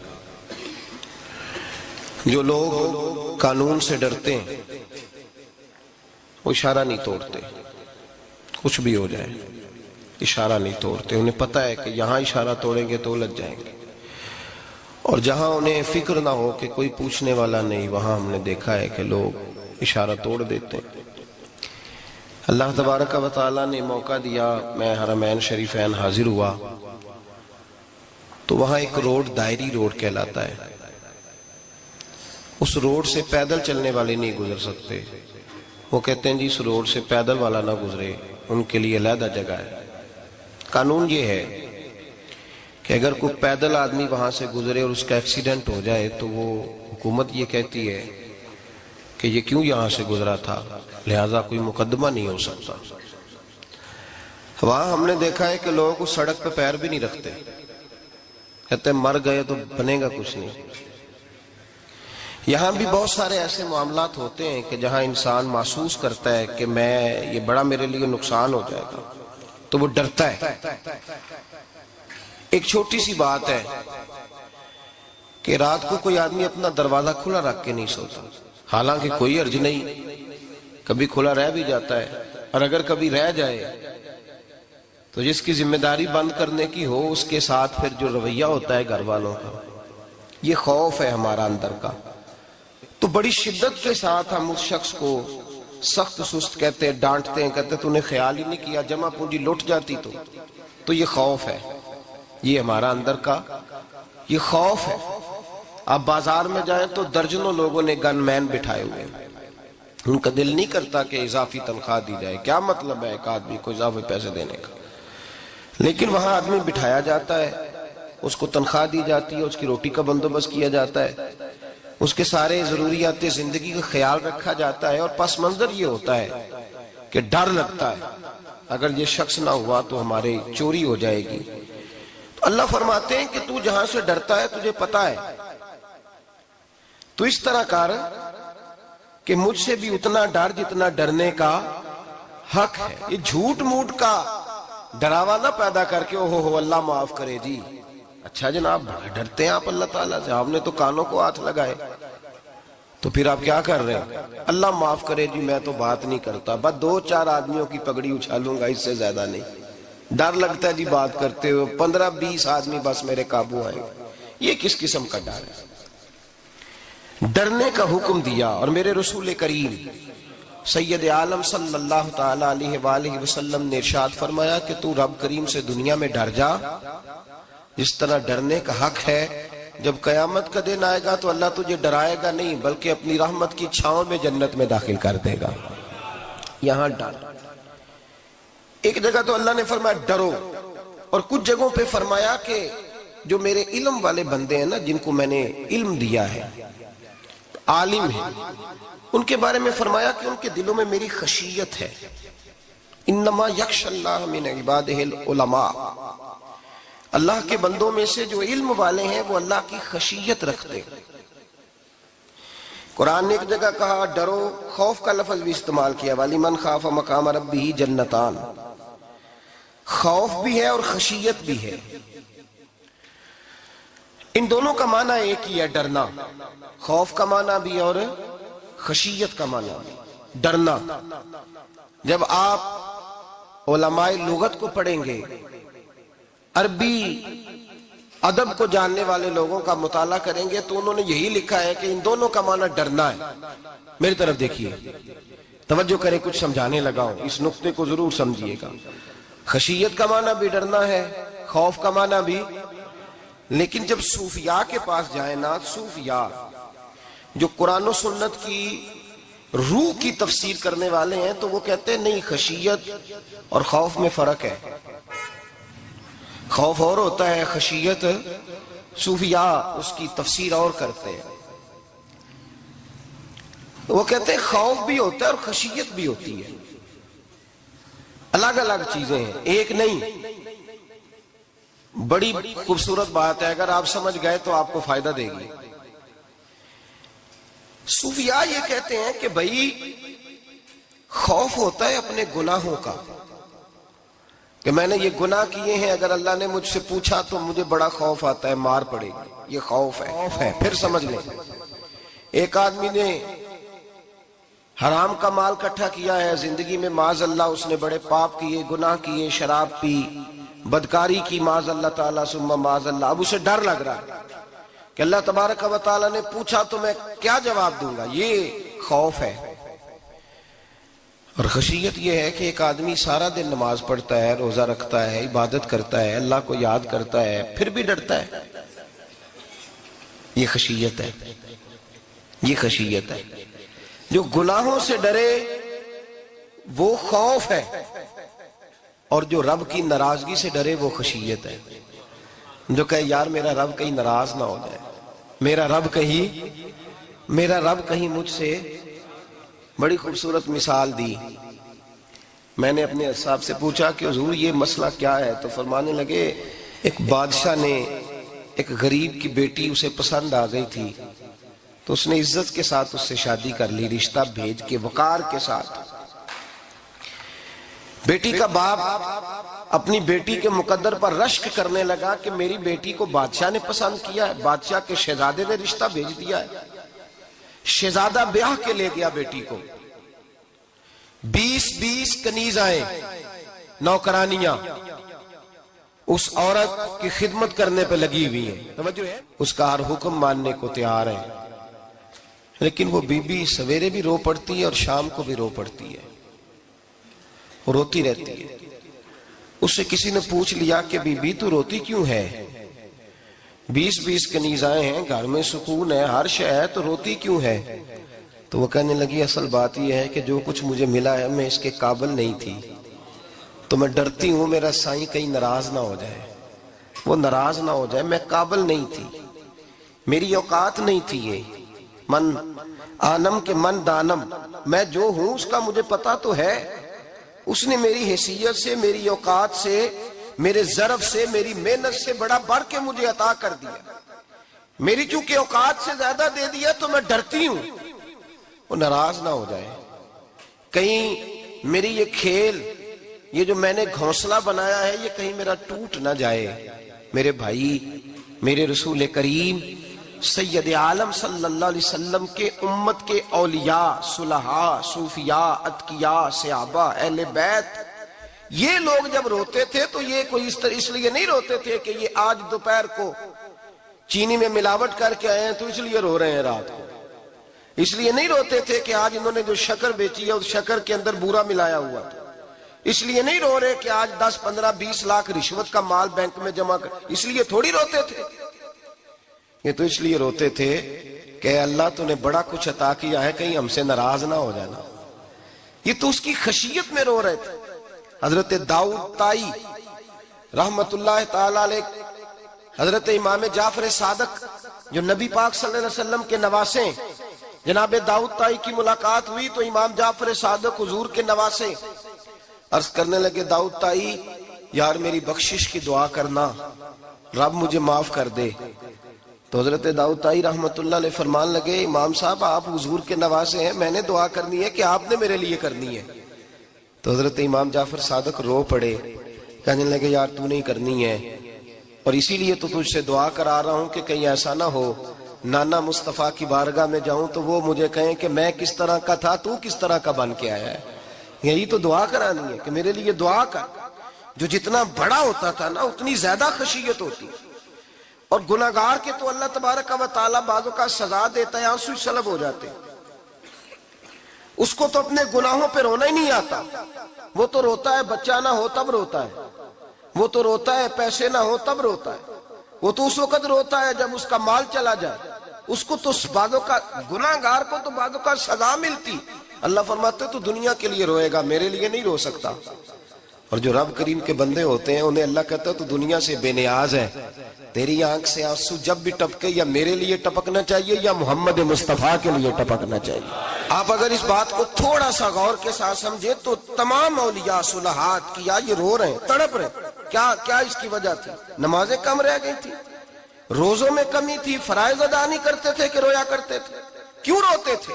جو لوگ قانون سے ڈرتے ہیں وہ اشارہ نہیں توڑتے، کچھ بھی ہو جائے اشارہ نہیں توڑتے. انہیں پتہ ہے کہ یہاں اشارہ توڑیں گے تو الجھ جائیں گے. اور جہاں انہیں فکر نہ ہو کہ کوئی پوچھنے والا نہیں، وہاں ہم نے دیکھا ہے کہ لوگ اشارہ توڑ دیتے ہیں. اللہ تبارک و تعالیٰ نے موقع دیا، میں حرمین شریفین حاضر ہوا تو وہاں ایک روڈ دائری روڈ کہلاتا ہے. اس روڈ سے پیدل چلنے والے نہیں گزر سکتے. وہ کہتے ہیں جی اس روڈ سے پیدل والا نہ گزرے، ان کے لیے علیحدہ جگہ ہے. قانون یہ ہے کہ اگر کوئی پیدل آدمی وہاں سے گزرے اور اس کا ایکسیڈنٹ ہو جائے تو وہ حکومت یہ کہتی ہے کہ یہ کیوں یہاں سے گزرا تھا، لہٰذا کوئی مقدمہ نہیں ہو سکتا. وہاں ہم نے دیکھا ہے کہ لوگ اس سڑک پہ پیر بھی نہیں رکھتے، کہتے ہیں مر گئے تو بنے گا کچھ نہیں. یہاں بھی بہت سارے ایسے معاملات ہوتے ہیں کہ جہاں انسان محسوس کرتا ہے کہ یہ بڑا میرے لیے نقصان ہو جائے گا تو وہ ڈرتا ہے. ایک چھوٹی سی بات ہے کہ رات کو کوئی آدمی اپنا دروازہ کھلا رکھ کے نہیں سوتا، حالانکہ کوئی حرج نہیں، کبھی کھلا رہ بھی جاتا ہے. اور اگر کبھی رہ جائے تو جس کی ذمہ داری بند کرنے کی ہو اس کے ساتھ پھر جو رویہ ہوتا ہے گھر والوں کا، یہ خوف ہے ہمارا اندر کا. تو بڑی شدت کے ساتھ ہم اس شخص کو سخت سست کہتے ہیں، ڈانٹتے ہیں، کہتے ہیں تو نے خیال ہی نہیں کیا، جمع پونجی لٹ جاتی تو یہ خوف ہے، یہ ہمارا اندر کا یہ خوف ہے. آپ بازار میں جائیں تو درجنوں لوگوں نے گن مین بٹھائے ہوئے ہیں، ان کا دل نہیں کرتا کہ اضافی تنخواہ دی جائے، کیا مطلب ہے ایک آدمی کو اضافی پیسے دینے کا، لیکن وہاں آدمی بٹھایا جاتا ہے، اس کو تنخواہ دی جاتی ہے، اس کی روٹی کا بندوبست کیا جاتا ہے، اس کے سارے ضروریات زندگی کا خیال رکھا جاتا ہے، اور پس منظر یہ ہوتا ہے کہ ڈر لگتا ہے اگر یہ شخص نہ ہوا تو ہمارے چوری ہو جائے گی۔ تو اللہ فرماتے ہیں کہ تو جہاں سے ڈرتا ہے تجھے پتا ہے، تو اس طرح کر کہ مجھ سے بھی اتنا ڈر جتنا ڈرنے کا حق ہے۔ یہ جھوٹ موٹ کا ڈراوا نہ پیدا کر کے اوہ اللہ معاف کرے جی، اچھا جناب بڑا ڈرتے ہیں آپ اللہ تعالیٰ سے، آپ نے تو کانوں کو ہاتھ لگائے، تو پھر آپ کیا کر رہے ہیں؟ اللہ معاف کرے جی میں تو بات نہیں کرتا، بس 2-4 آدمیوں کی پگڑی اچھالوں گا، اس سے زیادہ نہیں، ڈر لگتا ہے جی بات کرتے ہوئے، 15-20 آدمی بس میرے قابو آئیں گے۔ یہ کس قسم کا ڈر ہے؟ ڈرنے کا حکم دیا، اور میرے رسول کریم سید عالم صلی اللہ تعالی علیہ وآلہ وسلم نے ارشاد فرمایا کہ تو رب کریم سے دنیا میں ڈر جا جس طرح ڈرنے کا حق ہے، جب قیامت کا دن آئے گا تو اللہ تجھے ڈرائے گا نہیں بلکہ اپنی رحمت کی چھاؤں میں جنت میں داخل کر دے گا۔ یہاں ڈر، ایک جگہ تو اللہ نے فرمایا ڈرو، اور کچھ جگہوں پہ فرمایا کہ جو میرے علم والے بندے ہیں نا، جن کو میں نے علم دیا ہے، عالم ہیں، ان کے بارے میں فرمایا کہ ان کے دلوں میں میری خشیت ہے۔ انما یخشی اللہ من عبادہ العلماء، اللہ کے بندوں میں سے جو علم والے ہیں وہ اللہ کی خشیت رکھتے ہیں۔ قرآن نے ایک جگہ کہا ڈرو، خوف کا لفظ بھی استعمال کیا، وَلِمَنْ خَافَ مَقَامَ رَبِّهِ جَنَّتَانِ، خوف بھی ہے اور خشیت بھی ہے، ان دونوں کا معنی ایک ہی ہے، ڈرنا، خوف کا معنی بھی اور خشیت کا معنی بھی، ڈرنا۔ جب آپ علماء لغت کو پڑھیں گے، عربی ادب کو جاننے والے لوگوں کا مطالعہ کریں گے تو انہوں نے یہی لکھا ہے کہ ان دونوں کا معنی ڈرنا ہے۔ میری طرف دیکھیے، توجہ کریں، کچھ سمجھانے لگا ہوں، اس نقطے کو ضرور سمجھیے گا۔ خشیت کا معنی بھی ڈرنا ہے، خوف کا معنی بھی، لیکن جب صوفیاء کے پاس جائیں نا، صوفیاء جو قرآن و سنت کی روح کی تفسیر کرنے والے ہیں، تو وہ کہتے ہیں نہیں، خشیت اور خوف میں فرق ہے، خوف اور ہوتا ہے، خشیت صوفیاء اس کی تفسیر اور کرتے ہیں۔ وہ کہتے ہیں خوف بھی ہوتا ہے اور خشیت بھی ہوتی ہے، الگ الگ چیزیں ہیں، ایک نہیں۔ بڑی خوبصورت بات ہے، اگر آپ سمجھ گئے تو آپ کو فائدہ دے گی۔ صوفیاء یہ کہتے ہیں کہ بھائی خوف ہوتا ہے اپنے گناہوں کا، کہ میں نے یہ گناہ کیے ہیں، اگر اللہ نے مجھ سے پوچھا تو مجھے بڑا خوف آتا ہے، مار پڑے گی، یہ خوف ہے۔ پھر سمجھ لیں، ایک آدمی نے حرام کا مال کٹھا کیا ہے زندگی میں، معاذ اللہ اس نے بڑے پاپ کیے، گناہ کیے، شراب پی، بدکاری کی، معاذ اللہ تعالیٰ ثم معاذ اللہ، اب اسے ڈر لگ رہا ہے کہ اللہ تبارک و تعالیٰ نے پوچھا تو میں کیا جواب دوں گا، یہ خوف ہے۔ اور خشیت یہ ہے کہ ایک آدمی سارا دن نماز پڑھتا ہے، روزہ رکھتا ہے، عبادت کرتا ہے، اللہ کو یاد کرتا ہے، پھر بھی ڈرتا ہے، یہ خشیت ہے، یہ خشیت ہے۔ جو گناہوں سے ڈرے وہ خوف ہے، اور جو رب کی ناراضگی سے ڈرے وہ خشیت ہے۔ جو کہے یار میرا رب کہیں ناراض نہ ہو جائے، میرا رب کہیں مجھ سے، بڑی خوبصورت مثال دی۔ میں نے اپنے صاحب سے پوچھا کہ حضور یہ مسئلہ کیا ہے، تو فرمانے لگے ایک بادشاہ نے ایک غریب کی بیٹی اسے پسند آ گئی تھی، تو اس نے عزت کے ساتھ اس سے شادی کر لی، رشتہ بھیج کے وقار کے ساتھ۔ بیٹی کا باپ اپنی بیٹی کے مقدر پر رشک کرنے لگا کہ میری بیٹی کو بادشاہ نے پسند کیا ہے، بادشاہ کے شہزادے نے رشتہ بھیج دیا ہے۔ شہزادہ بیاہ کے لے گیا بیٹی کو، 20 کنیز آئے، نوکرانیاں اس عورت کی خدمت کرنے پہ لگی ہوئی ہیں، توجہ ہے، اس کا ہر حکم ماننے کو تیار ہے، لیکن وہ بی بی سویرے بھی رو پڑتی ہے اور شام کو بھی رو پڑتی ہے، روتی رہتی ہے۔ اس سے کسی نے پوچھ لیا کہ بی بی تو روتی کیوں ہے؟ 20-20 کنیزائیں ہیں, گھر میں سکون ہے, ہر شے ہے, تو روتی کیوں ہے؟ تو وہ کہنے لگی اصل بات یہ ہے کہ جو کچھ مجھے ملا ہے میں اس کے قابل نہیں تھی, تو میں ڈرتی ہوں میرا سائیں کہیں ناراض نہ ہو جائے, وہ ناراض نہ ہو جائے, میں قابل نہیں تھی, میری اوقات نہیں تھی. یہ من آنم کے من دانم, میں جو ہوں اس کا مجھے پتا تو ہے, اس نے میری حیثیت سے, میری اوقات سے, میرے ظرف سے, میری محنت سے بڑا بڑھ کے مجھے عطا کر دیا, میری چونکہ اوقات سے زیادہ دے دیا تو میں ڈرتی ہوں وہ ناراض نہ ہو جائے, کہیں میری یہ کھیل, یہ جو میں نے گھونسلہ بنایا ہے یہ کہیں میرا ٹوٹ نہ جائے. میرے بھائی, میرے رسول کریم سید عالم صلی اللہ علیہ وسلم کے امت کے اولیاء, صلحاء, صوفیاء, اتقیاء, صحابہ, اہل بیت, یہ لوگ جب روتے تھے تو یہ کوئی اس لیے نہیں روتے تھے کہ یہ آج دوپہر کو چینی میں ملاوٹ کر کے آئے ہیں تو اس لیے رو رہے ہیں رات کو, اس لیے نہیں روتے تھے کہ آج انہوں نے جو شکر بیچی ہے اس شکر کے اندر بورا ملایا ہوا تھا, اس لیے نہیں رو رہے کہ آج 10, 15, 20 لاکھ رشوت کا مال بینک میں جمع کر, اس لیے تھوڑی روتے تھے. یہ تو اس لیے روتے تھے کہ اللہ تو نے بڑا کچھ عطا کیا ہے, کہیں ہم سے ناراض نہ ہو جانا. یہ تو اس کی خشیت میں رو رہے تھے. حضرت داؤد طائی رحمت اللہ تعالی علیہ, حضرت امام جعفر صادق جو نبی پاک صلی اللہ علیہ وسلم کے نواسے, جناب داؤد طائی کی ملاقات ہوئی تو امام جعفر صادق حضور کے نواسے عرض کرنے لگے, داؤد طائی یار میری بخشش کی دعا کرنا, رب مجھے معاف کر دے. تو حضرت داؤد طائی رحمت اللہ علیہ فرمان لگے, امام صاحب آپ حضور کے نواسے ہیں, میں نے دعا کرنی ہے کہ آپ نے میرے لیے کرنی ہے. تو حضرت امام جعفر صادق رو پڑے, کہنے لگے یار تو نہیں کرنی ہے, اور اسی لیے تو تجھ سے دعا کرا رہا ہوں کہ کہیں ایسا نہ ہو نانا مصطفیٰ کی بارگاہ میں جاؤں تو وہ مجھے کہیں کہ میں کس طرح کا تھا, تو کس طرح کا بن کے آیا ہے. یہی تو دعا کرانی ہے کہ میرے لیے دعا کر. جو جتنا بڑا ہوتا تھا نا اتنی زیادہ خشیت ہوتی, اور گناہگار کے تو اللہ تبارک و تعالیٰ بعضوں کا سزا دیتا ہے, آنسو سلب ہو جاتے, اس کو تو اپنے گناہوں پہ رونا ہی نہیں آتا. وہ تو روتا ہے بچہ نہ ہو تب روتا ہے, وہ تو روتا ہے پیسے نہ ہو تب روتا ہے, وہ تو اس وقت روتا ہے جب اس کا مال چلا جائے. اس کو تو بعضوں کا, گناہگار کو تو بعضوں کا سزا ملتی. اللہ فرماتے تو دنیا کے لیے روئے گا, میرے لیے نہیں رو سکتا. اور جو رب کریم کے بندے ہوتے ہیں انہیں اللہ کہتا ہے تو دنیا سے بے نیاز ہے, تیری آنکھ سے آنسو جب بھی ٹپکے یا میرے لیے ٹپکنا چاہیے یا محمد مصطفیٰ کے لیے ٹپکنا چاہیے. آپ اگر اس بات کو تھوڑا سا غور کے ساتھ سمجھے تو تمام اولیاء صلحات کیا یہ رو رہے ہیں, تڑپ رہے ہیں. کیا اس کی وجہ تھی؟ نمازیں کم رہ گئی تھی, روزوں میں کمی تھی, فرائض ادا نہیں کرتے تھے کہ رویا کرتے تھے. کیوں روتے تھے؟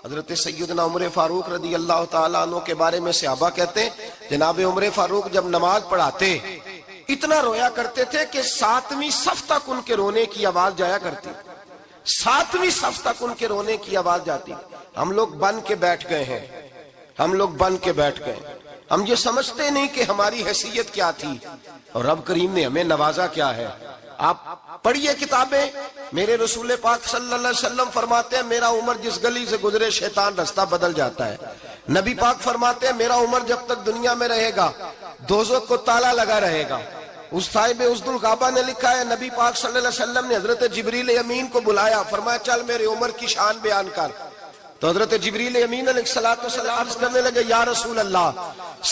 حضرت سیدنا عمر فاروق رضی اللہ تعالیٰ عنہ کے بارے میں صحابہ کہتے ہیں, جناب عمر فاروق جب نماز پڑھاتے اتنا رویا کرتے تھے کہ 7ویں صف تک ان کے رونے کی آواز جایا کرتی, 7ویں صف تک ان کے رونے کی آواز جاتی. ہم لوگ بن کے بیٹھ گئے ہیں, ہم لوگ بن کے بیٹھ گئے, ہم یہ سمجھتے نہیں کہ ہماری حیثیت کیا تھی اور رب کریم نے ہمیں نوازا کیا ہے. آپ پڑھیے کتابیں, میرے رسول پاک صلی اللہ علیہ وسلم فرماتے ہیں میرا عمر جس گلی سے گزرے شیطان رستہ بدل جاتا ہے. نبی پاک فرماتے ہیں میرا عمر جب تک دنیا میں رہے گا دوزخ کو تالا لگا رہے گا. اس صاحب عزد الغابہ نے لکھا ہے نبی پاک صلی اللہ علیہ وسلم نے حضرت جبریل امین کو بلایا, فرمایا چل میرے عمر کی شان بیان کر. تو حضرت جبریل امین علیہ السلام عرض کرنے لگے یا رسول اللہ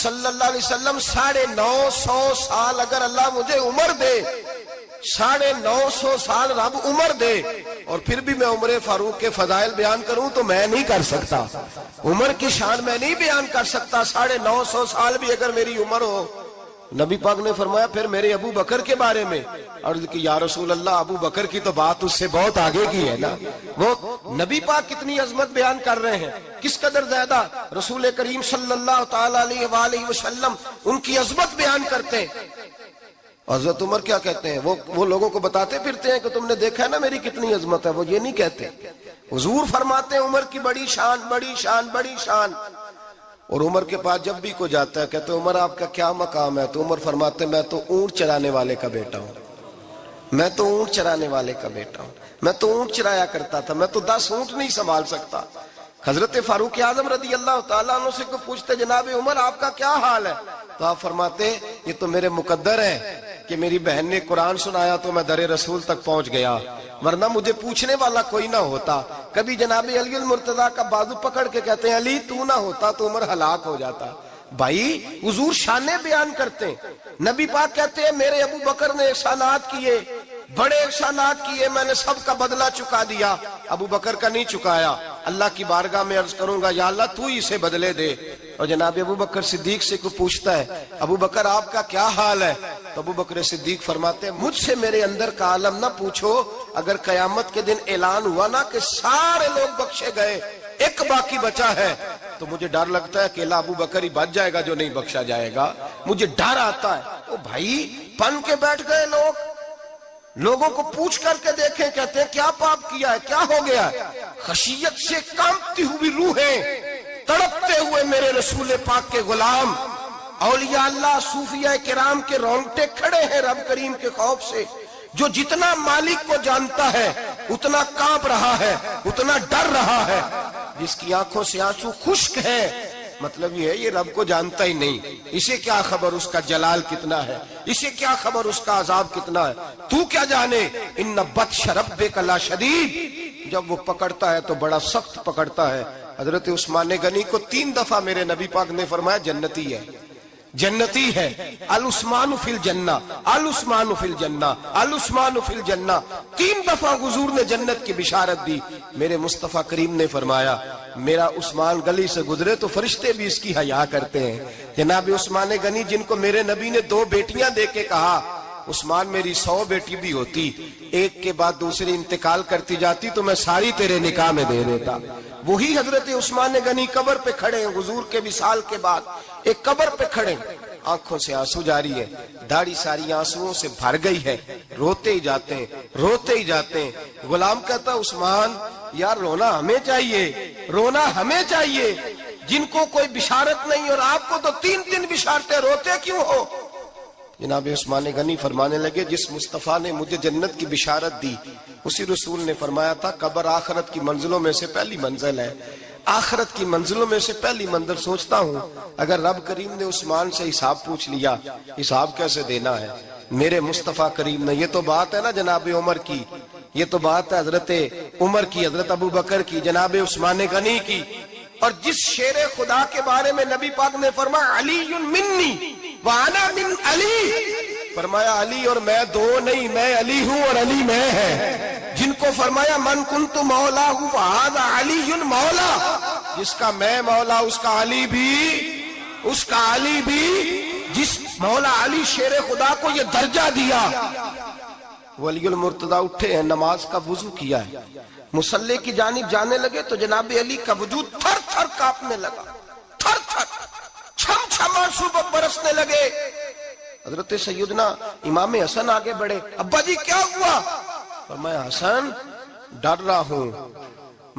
صلی اللہ علیہ وسلم 950 سال اگر اللہ مجھے عمر دے, 950 سال رب عمر دے, اور پھر بھی میں عمر فاروق کے فضائل بیان کروں تو میں نہیں کر سکتا, عمر کی شان میں نہیں بیان کر سکتا. 950 سال بھی اگر میری عمر ہو. نبی پاک نے فرمایا پھر میرے ابو بکر کے بارے میں, عرض کی یا رسول اللہ ابو بکر کی تو بات اس سے بہت آگے کی ہے نا. وہ نبی پاک کتنی عظمت بیان کر رہے ہیں, کس قدر زیادہ رسول کریم صلی اللہ تعالی علیہ وآلہ وسلم ان کی عظمت بیان کرتے ہیں. حضرت عمر کیا کہتے ہیں, وہ لوگوں کو بتاتے پھرتے ہیں کہ تم نے دیکھا ہے نا میری کتنی عظمت ہے. وہ یہ نہیں کہتے, حضور فرماتے ہیں عمر کی بڑی شان, بڑی شان, بڑی شان. اور عمر کے پاس جب بھی کوئی جاتا ہے کہتے ہیں عمر آپ کا کیا مقام ہے, تو عمر فرماتے ہیں میں تو اونٹ چرانے والے کا بیٹا ہوں, میں تو اونٹ چرانے والے کا بیٹا ہوں, میں تو اونٹ چرایا کرتا تھا, میں تو 10 اونٹ نہیں سنبھال سکتا. حضرت فاروق اعظم رضی اللہ تعالیٰ عنہ سے کو پوچھتے جناب عمر آپ کا کیا حال ہے, تو آپ فرماتے یہ تو میرے مقدر ہے کہ میری بہن نے قرآن سنایا تو میں در رسول تک پہنچ گیا، ورنہ مجھے پوچھنے والا کوئی نہ ہوتا۔ کبھی جناب علی المرتضیٰ کا بازو پکڑ کے کہتے ہیں علی تو نہ ہوتا تو عمر ہلاک ہو جاتا۔ بھائی حضور شانے بیان کرتے ہیں، نبی پاک کہتے ہیں میرے ابو بکر نے احسانات کیے، بڑے احسانات کیے، میں نے سب کا بدلہ چکا دیا، ابو بکر کا نہیں چکایا۔ اللہ کی بارگاہ میں عرض کروں گا یا اللہ تو ہی اسے بدلے دے۔ اور جناب ابو بکر صدیق سے کوئی پوچھتا ہے ابو بکر آپ کا کیا حال ہے، تو ابو بکر صدیق فرماتے ہیں مجھ سے میرے اندر کا عالم نہ پوچھو، اگر قیامت کے دن اعلان ہوا نا کہ سارے لوگ بخشے گئے ایک باقی بچا ہے تو مجھے ڈر لگتا ہے اکیلا ابو بکر ہی بچ جائے گا جو نہیں بخشا جائے گا، مجھے ڈر آتا ہے۔ او بھائی پن کے بیٹھ گئے لوگ، لوگوں کو پوچھ کر کے دیکھیں، کہتے ہیں کیا پاپ کیا ہے، کیا ہو گیا ہے؟ خشیت سے کانپتی ہوئی روحیں، تڑپتے ہوئے میرے رسول پاک کے غلام، اولیاء اللہ صوفیاء کرام کے رونگٹے کھڑے ہیں رب کریم کے خوف سے۔ جو جتنا مالک کو جانتا ہے اتنا کانپ رہا ہے، اتنا ڈر رہا ہے۔ جس کی آنکھوں سے آنسو خشک ہے، مطلب یہ ہے یہ رب کو جانتا ہی نہیں، اسے کیا خبر اس کا جلال کتنا ہے، اسے کیا خبر اس کا عذاب کتنا ہے، تو کیا جانے۔ ان بطش ربک لشدید، جب وہ پکڑتا ہے تو بڑا سخت پکڑتا ہے۔ حضرت عثمان غنی کو 3 دفعہ میرے نبی پاک نے فرمایا جنتی ہے، جنتی ہے، العثمان فی الجنہ، العثمان فی الجنہ، العثمان فی الجنہ، 3 دفعہ حضور نے جنت کی بشارت دی۔ میرے مصطفیٰ کریم نے فرمایا میرا عثمان گلی سے گزرے تو فرشتے بھی اس کی حیا کرتے ہیں۔ جناب عثمان غنی جن کو میرے نبی نے 2 بیٹیاں دے کے کہا عثمان میری 100 بیٹی بھی ہوتی، ایک کے بعد دوسری انتقال کرتی جاتی تو میں ساری تیرے نکاح میں دے دیتا، وہی حضرت عثمان غنی قبر پہ کھڑے ہیں حضور کے وصال کے بعد، ایک قبر پہ کھڑے، آنکھوں سے آنسو جاری ہے، داڑھی ساری آنسوؤں سے بھر گئی ہے، روتے ہی جاتے ہیں، روتے ہی جاتے ہیں۔ غلام کہتا عثمان یار رونا ہمیں چاہیے، رونا ہمیں چاہیے، جن کو کوئی بشارت نہیں اور آپ کو تو 3 بشارتیں، روتے کیوں ہو؟ جناب عثمان غنی فرمانے لگے جس مصطفیٰ نے مجھے جنت کی بشارت دی اسی رسول نے فرمایا تھا قبر آخرت کی منزلوں میں سے پہلی منزل ہے، آخرت کی منزلوں میں سے پہلی منزل۔ سوچتا ہوں اگر رب کریم نے عثمان سے حساب پوچھ لیا حساب کیسے دینا ہے؟ میرے مصطفیٰ کریم نے، یہ تو بات ہے نا جناب عمر کی، یہ تو بات ہے حضرت عمر کی، حضرت ابو بکر کی، جناب عثمان غنی کی۔ اور جس شیر خدا کے بارے میں نبی پاک نے فرمایا علی منی وانا من علی، فرمایا علی اور میں 2 نہیں، میں علی ہوں اور علی میں ہے۔ جن کو فرمایا من کنت مولا ہوں فہذا علی مولا، جس کا میں مولا اس کا علی بھی، اس کا علی بھی، جس مولا علی شیر خدا کو یہ درجہ دیا۔ ولی المرتضیٰ اٹھے ہیں، نماز کا وضو کیا ہے، مصلی کی جانب جانے لگے تو جناب علی کا وجود تھر تھر کانپنے لگا، تھر تھر، چھم چھم آنسو برسنے لگے۔ حضرت سیدنا امام حسن آگے بڑھے، ابا جی کیا ہوا؟ فرمایا حسن ڈر رہا ہوں،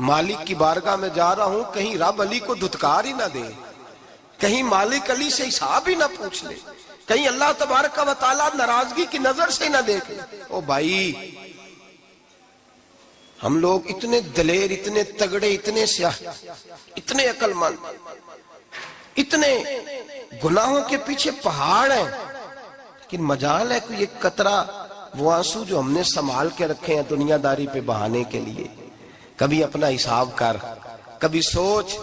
مالک کی بارگاہ میں جا رہا ہوں، کہیں رب علی کو دھتکار ہی نہ دے، کہیں مالک علی سے حساب ہی نہ پوچھ لے، کہیں اللہ تبارک و تعالیٰ ناراضگی کی نظر سے نہ دیکھ لے۔ او بھائی ہم لوگ اتنے دلیر، اتنے تگڑے، اتنے سیاہ، اتنے عقل مند، اتنے گناہوں کے پیچھے پہاڑ ہیں، لیکن مجال ہے کوئی ایک قطرہ وہ آنسو جو ہم نے سنبھال کے رکھے ہیں دنیا داری پہ بہانے کے لیے۔ کبھی اپنا حساب کر، کبھی سوچ،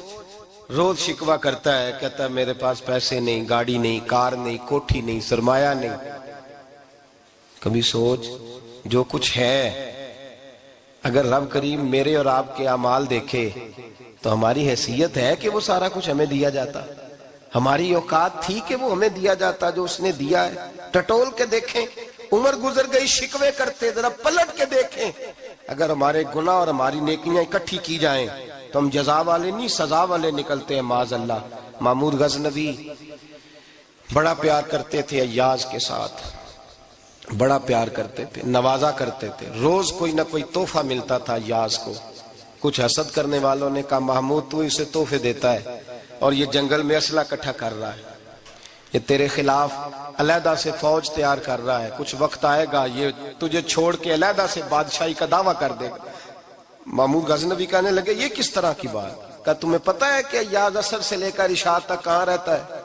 روز شکوہ کرتا ہے، کہتا ہے میرے پاس پیسے نہیں، گاڑی نہیں، کار نہیں، کوٹھی نہیں، سرمایہ نہیں۔ کبھی سوچ جو کچھ ہے اگر رب کریم میرے اور آپ کے اعمال دیکھے تو ہماری حیثیت ہے کہ وہ سارا کچھ ہمیں دیا جاتا، ہماری اوقات تھی کہ وہ ہمیں دیا جاتا جو اس نے دیا ہے۔ ٹٹول کے دیکھیں، عمر گزر گئی شکوے کرتے، ذرا پلٹ کے دیکھیں، اگر ہمارے گناہ اور ہماری نیکیاں اکٹھی کی جائیں تو ہم جزا والے نہیں سزا والے نکلتے ہیں معاذ اللہ۔ محمود غزنوی بڑا پیار کرتے تھے ایاز کے ساتھ، بڑا پیار کرتے تھے، نوازا کرتے تھے، روز کوئی نہ کوئی تحفہ ملتا تھا ایاز کو۔ کچھ حسد کرنے والوں نے کہا محمود تو اسے تحفے دیتا ہے اور یہ جنگل میں اسلحہ اکٹھا کر رہا ہے، یہ تیرے خلاف علیحدہ سے فوج تیار کر رہا ہے، کچھ وقت آئے گا یہ تجھے چھوڑ کے علیحدہ سے بادشاہی کا دعویٰ کر دے گا۔ محمود غزنوی کہنے لگے یہ کس طرح کی بات؟ کہا تمہیں پتہ ہے کہ ایاز عصر سے لے کر عشاء تک کہاں رہتا ہے؟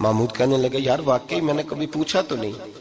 محمود کہنے لگے یار واقعی میں نے کبھی پوچھا تو نہیں۔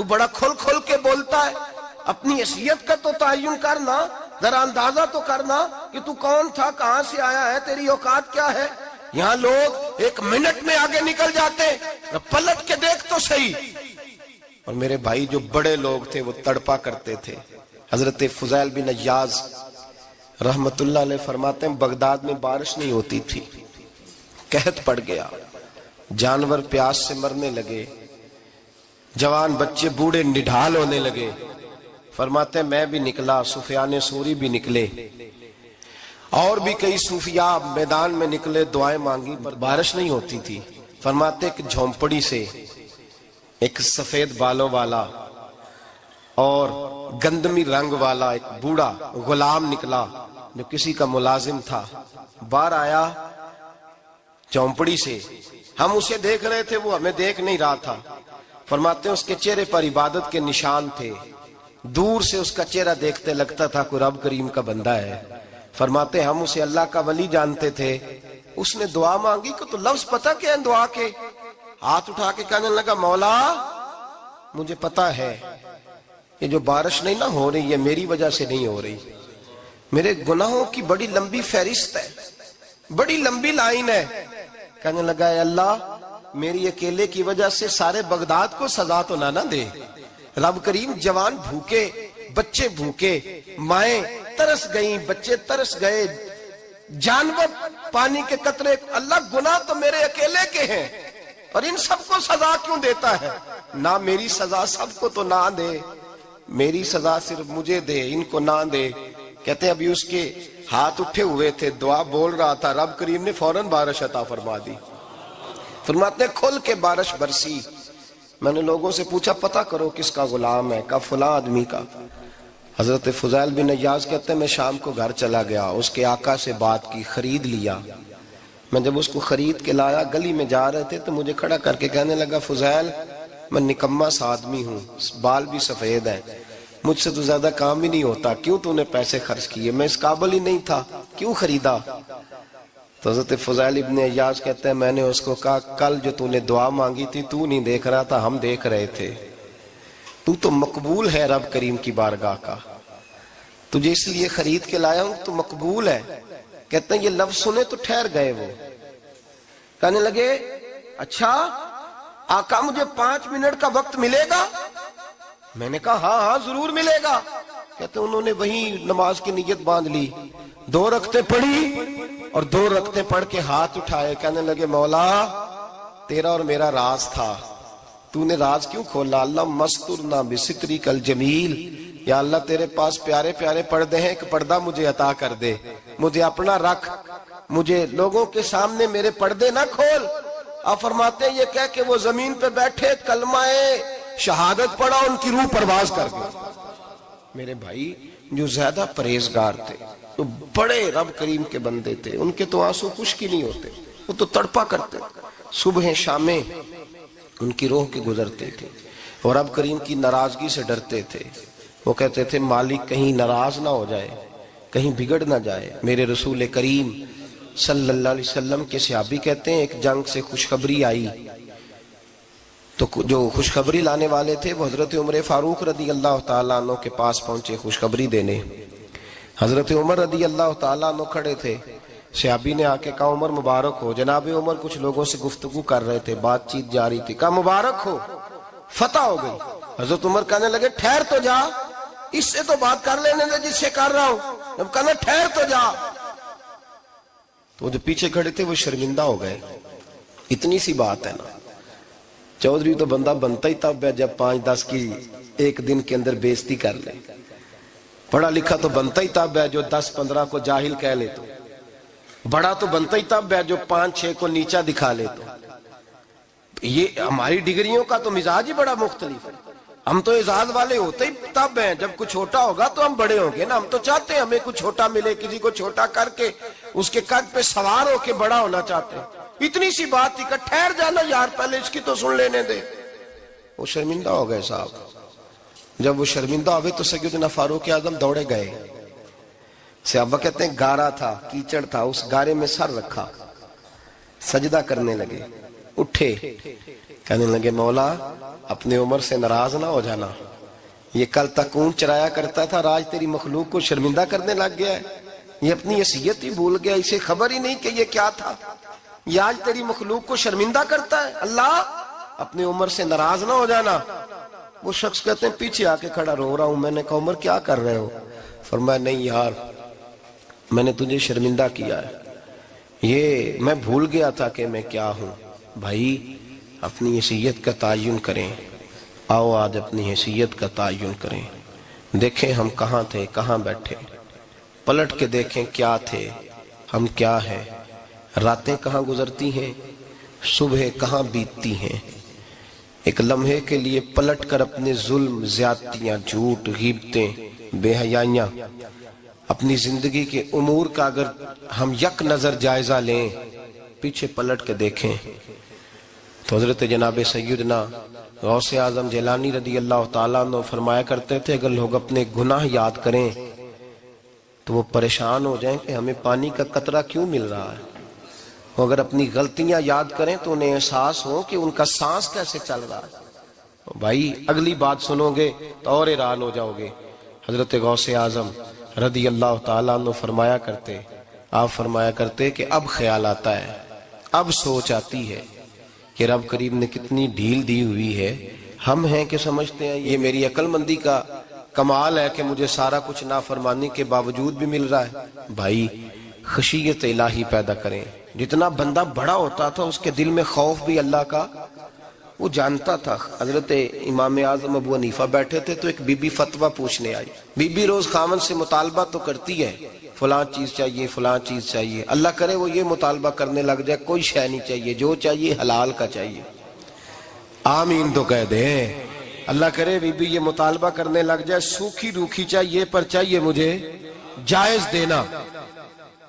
تو بڑا کھل کھل کے بولتا ہے, اپنی حیثیت کا تو تعین کرنا, ذرا اندازہ تو کرنا کہ تو کون تھا, کہاں سے آیا ہے, تیری اوقات کیا ہے. یہاں لوگ ایک منٹ میں آگے نکل جاتے, پلٹ کے دیکھ تو صحیح. اور میرے بھائی جو بڑے لوگ تھے وہ تڑپا کرتے تھے. حضرت فضیل بن عیاض رحمت اللہ علیہ فرماتے ہیں بغداد میں بارش نہیں ہوتی تھی, قحط پڑ گیا, جانور پیاس سے مرنے لگے, جوان بچے بوڑھے نڈھال ہونے لگے. فرماتے ہیں میں بھی نکلا, سفیان ثوری بھی نکلے, اور بھی کئی صوفیاء میدان میں نکلے, دعائیں مانگی پر بارش نہیں ہوتی تھی. فرماتے ایک جھونپڑی سے ایک سفید بالوں والا اور گندمی رنگ والا ایک بوڑھا غلام نکلا جو کسی کا ملازم تھا. باہر آیا جھونپڑی سے, ہم اسے دیکھ رہے تھے, وہ ہمیں دیکھ نہیں رہا تھا. فرماتے ہیں اس کے چہرے پر عبادت کے نشان تھے, دور سے اس کا چہرہ دیکھتے لگتا تھا کوئی رب کریم کا بندہ ہے. فرماتے ہیں ہم اسے اللہ کا ولی جانتے تھے. اس نے دعا مانگی کہ تو لفظ پتہ کیا ہے دعا کے, ہاتھ اٹھا کے کہنے لگا مولا مجھے پتا ہے یہ جو بارش نہیں نہ ہو رہی ہے میری وجہ سے نہیں ہو رہی, میرے گناہوں کی بڑی لمبی فہرست ہے, بڑی لمبی لائن ہے. کہنے لگا اے اللہ میری اکیلے کی وجہ سے سارے بغداد کو سزا تو نہ دے. رب کریم جوان بھوکے, بچے بھوکے, مائیں ترس گئیں, بچے ترس گئے, جانور پانی کے قطرے, اللہ گناہ تو میرے اکیلے کے ہیں اور ان سب کو سزا کیوں دیتا ہے؟ نہ میری سزا سب کو تو نہ دے, میری سزا صرف مجھے دے, ان کو نہ دے. کہتے ہیں ابھی اس کے ہاتھ اٹھے ہوئے تھے, دعا بول رہا تھا, رب کریم نے فوراً بارش عطا فرما دی. فرماتے ہیں کھل کے بارش برسی. میں نے لوگوں سے پوچھا پتہ کرو کس کا غلام ہے, کہا فلاں آدمی کا. حضرت فضیل بن عیاض کہتے ہیں میں شام کو گھر چلا گیا, اس کے آقا سے بات کی, خرید لیا. میں جب اس کو خرید کے لایا, گلی میں جا رہے تھے تو مجھے کھڑا کر کے کہنے لگا فضیل میں نکما سا آدمی ہوں, بال بھی سفید ہیں, مجھ سے تو زیادہ کام ہی نہیں ہوتا, کیوں تو نے پیسے خرچ کیے, میں اس قابل ہی نہیں تھا, کیوں خریدا؟ تو حضرت فضیل ابن عیاض کہتے ہیں میں نے اس کو کہا کل جو تو نے دعا مانگی تھی تو نہیں دیکھ رہا تھا, ہم دیکھ رہے تھے, تو مقبول ہے رب کریم کی بارگاہ کا, تجھے اس لیے خرید کے لایا ہوں تو مقبول ہے. کہتے ہیں یہ لفظ سنے تو ٹھہر گئے. وہ کہنے لگے اچھا آقا مجھے 5 منٹ کا وقت ملے گا؟ میں نے کہا ہاں ہاں ضرور ملے گا. کہتے ہیں انہوں نے وہیں نماز کی نیت باندھ لی, 2 رکعتیں پڑھی اور 2 رکعتیں پڑھ کے ہاتھ اٹھائے, کہنے لگے مولا تیرا اور میرا راز تھا, تو نے راز کیوں کھولا؟ اللہ مسترنا بستری کل جمیل, یا اللہ تیرے پاس پیارے پیارے پردے ہیں, ایک پردہ مجھے عطا کر دے, مجھے اپنا رکھ, مجھے لوگوں کے سامنے میرے پردے نہ کھول. آپ فرماتے ہیں یہ کہہ کہ وہ زمین پہ بیٹھے کلمہ شہادت پڑھا, ان کی روح پرواز کر گئی. میرے بھائی جو زیادہ پرہیزگار تھے, جو بڑے رب کریم کے بندے تھے, ان کے تو آنسو خشک ہی نہیں ہوتے, وہ تو تڑپا کرتے, صبح شامیں ان کی روح کے گزرتے تھے اور رب کریم کی ناراضگی سے ڈرتے تھے. وہ کہتے تھے مالک کہیں ناراض نہ ہو جائے, کہیں بگڑ نہ جائے. میرے رسول کریم صلی اللہ علیہ وسلم کے صحابی کہتے ہیں ایک جنگ سے خوشخبری آئی, تو جو خوشخبری لانے والے تھے وہ حضرت عمر فاروق رضی اللہ تعالیٰ عنہ کے پاس پہنچے خوشخبری دینے. حضرت عمر رضی اللہ تعالیٰ عنہ کھڑے تھے, صحابی نے آ کے کہا عمر مبارک ہو. جناب عمر کچھ لوگوں سے گفتگو کر رہے تھے, بات چیت جاری تھی, کہا مبارک ہو فتح ہو گئی. حضرت عمر کہنے لگے ٹھہر تو جا, اس سے تو بات کر لینے دے جس سے کر رہا ہوں. جب کہنا ٹھہر تو جا, تو جو پیچھے کھڑے تھے وہ شرمندہ ہو گئے. اتنی سی بات ہے نا, چودھری تو بندہ بنتا ہی تب ہے جب 5-10 کی ایک دن کے اندر بےزتی کر لے, پڑھا لکھا تو بنتا ہی تب ہے جو 10-15 کو جاہل کہہ لے, تو بڑا تو بنتا ہی تب ہے جو 5-6 کو نیچا دکھا لے. تو یہ ہماری ڈگریوں کا تو مزاج ہی بڑا مختلف ہے. ہم تو اعزاز والے ہوتے ہی تب ہیں جب کچھ چھوٹا ہوگا تو ہم بڑے ہوں گے نا. ہم تو چاہتے ہیں ہمیں کچھ چھوٹا ملے, کسی کو چھوٹا کر کے اس کے قد پہ سوار ہو کے بڑا ہونا چاہتے ہیں. اتنی سی بات تھی کہ ٹھہر جانا یار, پہلے اس کی تو سن لینے دے. وہ شرمندہ ہو گئے صاحب. جب وہ شرمندہ ہوئے تو سیدنا فاروق اعظم دوڑے گئے. صحابہ کہتے ہیں گارا تھا, کیچڑ تھا, اس گارے میں سر رکھا, سجدہ کرنے لگے. اٹھے, کہنے لگے مولا اپنے عمر سے ناراض نہ ہو جانا, یہ کل تک اونٹ چرایا کرتا تھا, آج تیری مخلوق کو شرمندہ کرنے لگ گیا ہے, یہ اپنی حیثیت ہی بھول گیا, اسے خبر ہی نہیں کہ یہ کیا تھا, یہ آج تیری مخلوق کو شرمندہ کرتا ہے. اللہ اپنے عمر سے ناراض نہ ہو جانا. وہ شخص کہتے ہیں پیچھے آ کے کھڑا رو رہا ہوں. میں نے کہا عمر کیا کر رہے ہو؟ فرمایا نہیں یار میں نے تجھے شرمندہ کیا ہے, یہ میں بھول گیا تھا کہ میں کیا ہوں. بھائی اپنی حیثیت کا تعین کریں, آؤ آج اپنی حیثیت کا تعین کریں, دیکھیں ہم کہاں تھے کہاں بیٹھے, پلٹ کے دیکھیں کیا تھے ہم کیا ہیں, راتیں کہاں گزرتی ہیں, صبح کہاں بیتتی ہیں. ایک لمحے کے لیے پلٹ کر اپنے ظلم, زیادتیاں, جھوٹ, غیبتیں, بے حیائیاں, اپنی زندگی کے امور کا اگر ہم یک نظر جائزہ لیں, پیچھے پلٹ کے دیکھیں تو حضرت جناب سیدنا غوث اعظم جیلانی رضی اللہ تعالیٰ عنہ فرمایا کرتے تھے اگر لوگ اپنے گناہ یاد کریں تو وہ پریشان ہو جائیں کہ ہمیں پانی کا قطرہ کیوں مل رہا ہے, وہ اگر اپنی غلطیاں یاد کریں تو انہیں احساس ہو کہ ان کا سانس کیسے چل رہا ہے. بھائی اگلی بات سنو گے تو اور حیران ہو جاؤ گے. حضرت غوث اعظم رضی اللہ تعالیٰ عنہ فرمایا کرتے, آپ فرمایا کرتے کہ اب خیال آتا ہے, اب سوچ آتی ہے کہ رب کریم نے کتنی ڈھیل دی ہوئی ہے. ہم ہیں کہ سمجھتے ہیں یہ میری عقل مندی کا کمال ہے کہ مجھے سارا کچھ نافرمانی کے باوجود بھی مل رہا ہے. بھائی خشیت الہی پیدا کریں. جتنا بندہ بڑا ہوتا تھا اس کے دل میں خوف بھی اللہ کا وہ جانتا تھا. حضرت امام اعظم ابو حنیفہ بیٹھے تھے تو ایک بی بی فتویٰ پوچھنے آئی. بی بی روز خاوند سے مطالبہ تو کرتی ہے, فلاں چیز چاہیے فلاں چیز چاہیے, اللہ کرے وہ یہ مطالبہ کرنے لگ جائے کوئی شے نہیں چاہیے, جو چاہیے حلال کا چاہیے. آمین تو کہہ دے. اللہ کرے بی بی یہ مطالبہ کرنے لگ جائے سوکھی روکھی چاہیے پر چاہیے مجھے جائز دینا,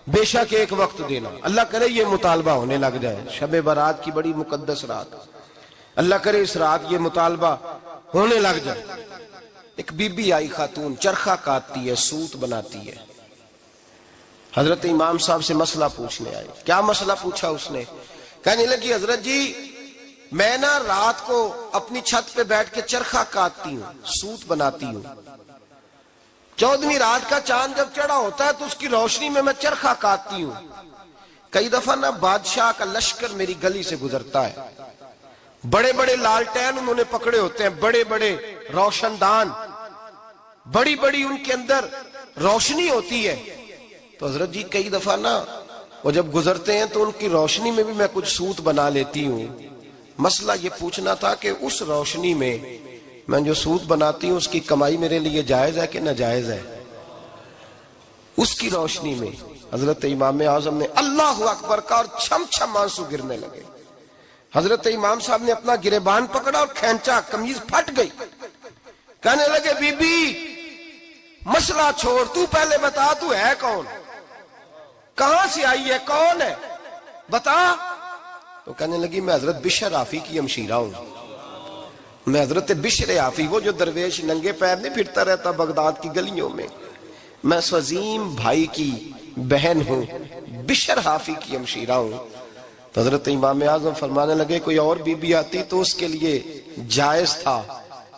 بے شک ایک وقت دینا. اللہ کرے یہ مطالبہ ہونے لگ جائے. شب برات کی بڑی مقدس رات, اللہ کرے اس رات یہ مطالبہ ہونے لگ جائے. ایک بی بی آئی خاتون, چرخہ کاٹتی ہے, سوت بناتی ہے. حضرت امام صاحب سے مسئلہ پوچھنے آئی. کیا مسئلہ پوچھا اس نے؟ کہنے لگی حضرت جی میں نا رات کو اپنی چھت پہ بیٹھ کے چرخہ کاٹتی ہوں, سوت بناتی ہوں. 14ویں رات کا چاند جب چڑھا ہوتا ہے تو اس کی روشنی میں میں چرخہ کاٹتی ہوں. کئی دفعہ نا بادشاہ کا لشکر میری گلی سے گزرتا ہے, بڑے بڑے لالٹین انہوں نے پکڑے ہوتے ہیں, بڑے بڑے روشن دان, بڑی بڑی ان کے اندر روشنی ہوتی ہے. تو حضرت جی کئی دفعہ نا وہ جب گزرتے ہیں تو ان کی روشنی میں بھی میں کچھ سوت بنا لیتی ہوں. مسئلہ یہ پوچھنا تھا کہ اس روشنی میں میں جو سوت بناتی ہوں اس کی کمائی میرے لیے جائز ہے کہ ناجائز ہے؟ اس کی روشنی میں حضرت امام اعظم نے اللہ اکبر کا اور چھم چھم آنسو گرنے لگے. حضرت امام صاحب نے اپنا گریبان پکڑا اور کھینچا, قمیض پھٹ گئی. کہنے لگے بی بی مسئلہ چھوڑ, تو پہلے بتا تو ہے کون, کہاں سے آئی ہے, کون ہے, بتا. تو کہنے لگی میں حضرت بشر آفی کی ہمشیرہ ہوں, میں حضرت بشر آفی, وہ جو درویش ننگے پیر نہیں پھرتا رہتا بغداد کی گلیوں میں, میں اس عظیم بھائی کی بہن ہوں, بشر آفی کی ہمشیرہ ہوں. تو حضرت امام اعظم فرمانے لگے کوئی اور بی بی آتی تو اس کے لیے جائز تھا,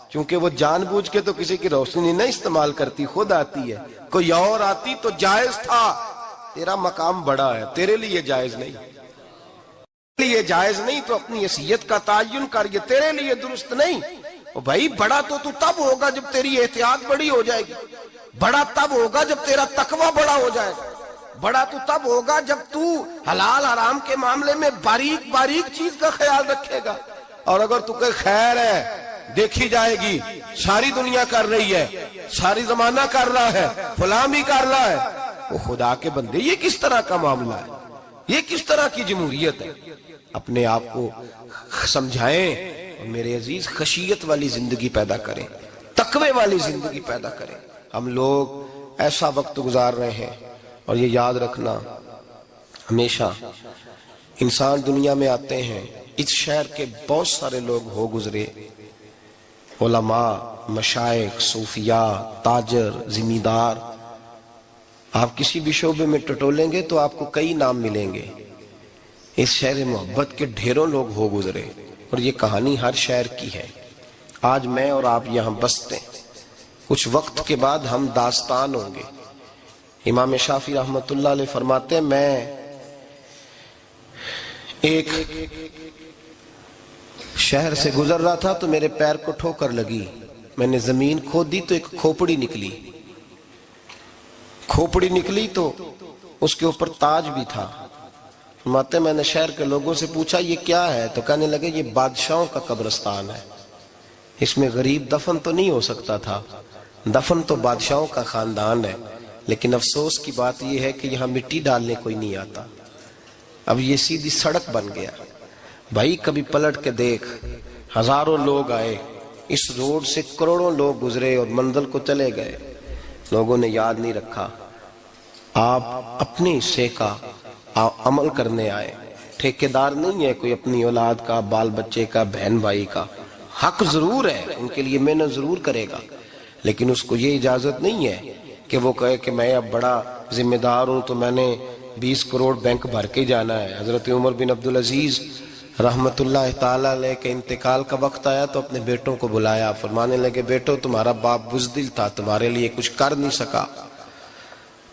کیونکہ وہ جان بوجھ کے تو کسی کی روشنی نہیں استعمال کرتی, خود آتی ہے. کوئی اور آتی تو جائز تھا, تیرا مقام بڑا ہے, تیرے لیے جائز نہیں, لیے جائز نہیں. تو اپنی حیثیت کا تعین کر, یہ تیرے لیے درست نہیں. بھائی بڑا تو تب ہوگا جب تیری احتیاط بڑی ہو جائے گی, بڑا تب ہوگا جب تیرا تقوی بڑا ہو جائے گا, بڑا تو تب ہوگا جب تو حلال حرام کے معاملے میں باریک باریک چیز کا خیال رکھے گا. اور اگر تو کہ خیر ہے دیکھی جائے گی, ساری دنیا کر رہی ہے, ساری زمانہ کر رہا ہے, فلاں بھی کر رہا ہے, وہ خدا کے بندے یہ کس طرح کا معاملہ ہے, یہ کس طرح کی جمہوریت ہے؟ اپنے آپ کو سمجھائیں اور میرے عزیز خشیت والی زندگی پیدا کریں, تقوی والی زندگی پیدا کریں. ہم لوگ ایسا وقت گزار رہے ہیں, اور یہ یاد رکھنا ہمیشہ انسان دنیا میں آتے ہیں, اس شہر کے بہت سارے لوگ ہو گزرے, علماء, مشائخ, صوفیاء, تاجر, زمیندار. آپ کسی بھی شعبے میں ٹٹولیں گے تو آپ کو کئی نام ملیں گے, اس شہر محبت کے ڈھیروں لوگ ہو گزرے اور یہ کہانی ہر شہر کی ہے. آج میں اور آپ یہاں بستے ہیں، کچھ وقت کے بعد ہم داستان ہوں گے. امام شافعی رحمۃ اللہ علیہ فرماتے ہیں میں ایک شہر سے گزر رہا تھا تو میرے پیر کو ٹھوکر لگی، میں نے زمین کھودی تو ایک کھوپڑی نکلی. کھوپڑی نکلی تو اس کے اوپر تاج بھی تھا. فرماتے ہیں میں نے شہر کے لوگوں سے پوچھا یہ کیا ہے، تو کہنے لگے یہ بادشاہوں کا قبرستان ہے، اس میں غریب دفن تو نہیں ہو سکتا تھا، دفن تو بادشاہوں کا خاندان ہے. لیکن افسوس کی بات یہ ہے کہ یہاں مٹی ڈالنے کوئی نہیں آتا. اب یہ سیدھی سڑک بن گیا. بھائی کبھی پلٹ کے دیکھ، ہزاروں لوگ آئے، اس روڈ سے کروڑوں لوگ گزرے اور منزل کو چلے گئے، لوگوں نے یاد نہیں رکھا. آپ اپنے حصے کا عمل کرنے آئے، ٹھیکیدار نہیں ہے کوئی اپنی اولاد کا، بال بچے کا، بہن بھائی کا. حق ضرور ہے، ان کے لیے محنت ضرور کرے گا، لیکن اس کو یہ اجازت نہیں ہے کہ وہ کہے کہ میں اب بڑا ذمہ دار ہوں تو میں نے 20 کروڑ بینک بھر کے جانا ہے. حضرت عمر بن عبدالعزیز رحمت اللہ تعالیٰ علیہ کے انتقال کا وقت آیا تو اپنے بیٹوں کو بلایا، فرمانے لگے بیٹو تمہارا باپ بزدل تھا، تمہارے لیے کچھ کر نہیں سکا.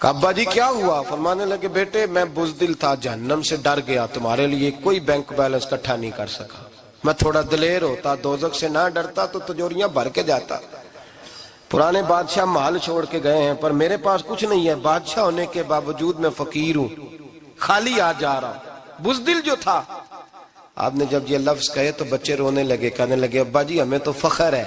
کہا ابا جی کیا ہوا؟ فرمانے لگے بیٹے میں بزدل تھا، جہنم سے ڈر گیا، تمہارے لیے کوئی بینک بیلنس اکٹھا نہیں کر سکا. میں تھوڑا دلیر ہوتا، دوزخ سے نہ ڈرتا تو تجوریاں بھر کے جاتا. پرانے بادشاہ محل چھوڑ کے گئے ہیں پر میرے پاس کچھ نہیں ہے، بادشاہ ہونے کے باوجود میں فقیر ہوں، خالی آ جا رہا ہوں. بزدل جو تھا. آپ نے جب یہ لفظ کہے تو بچے رونے لگے، کہنے لگے ابا جی ہمیں تو فخر ہے،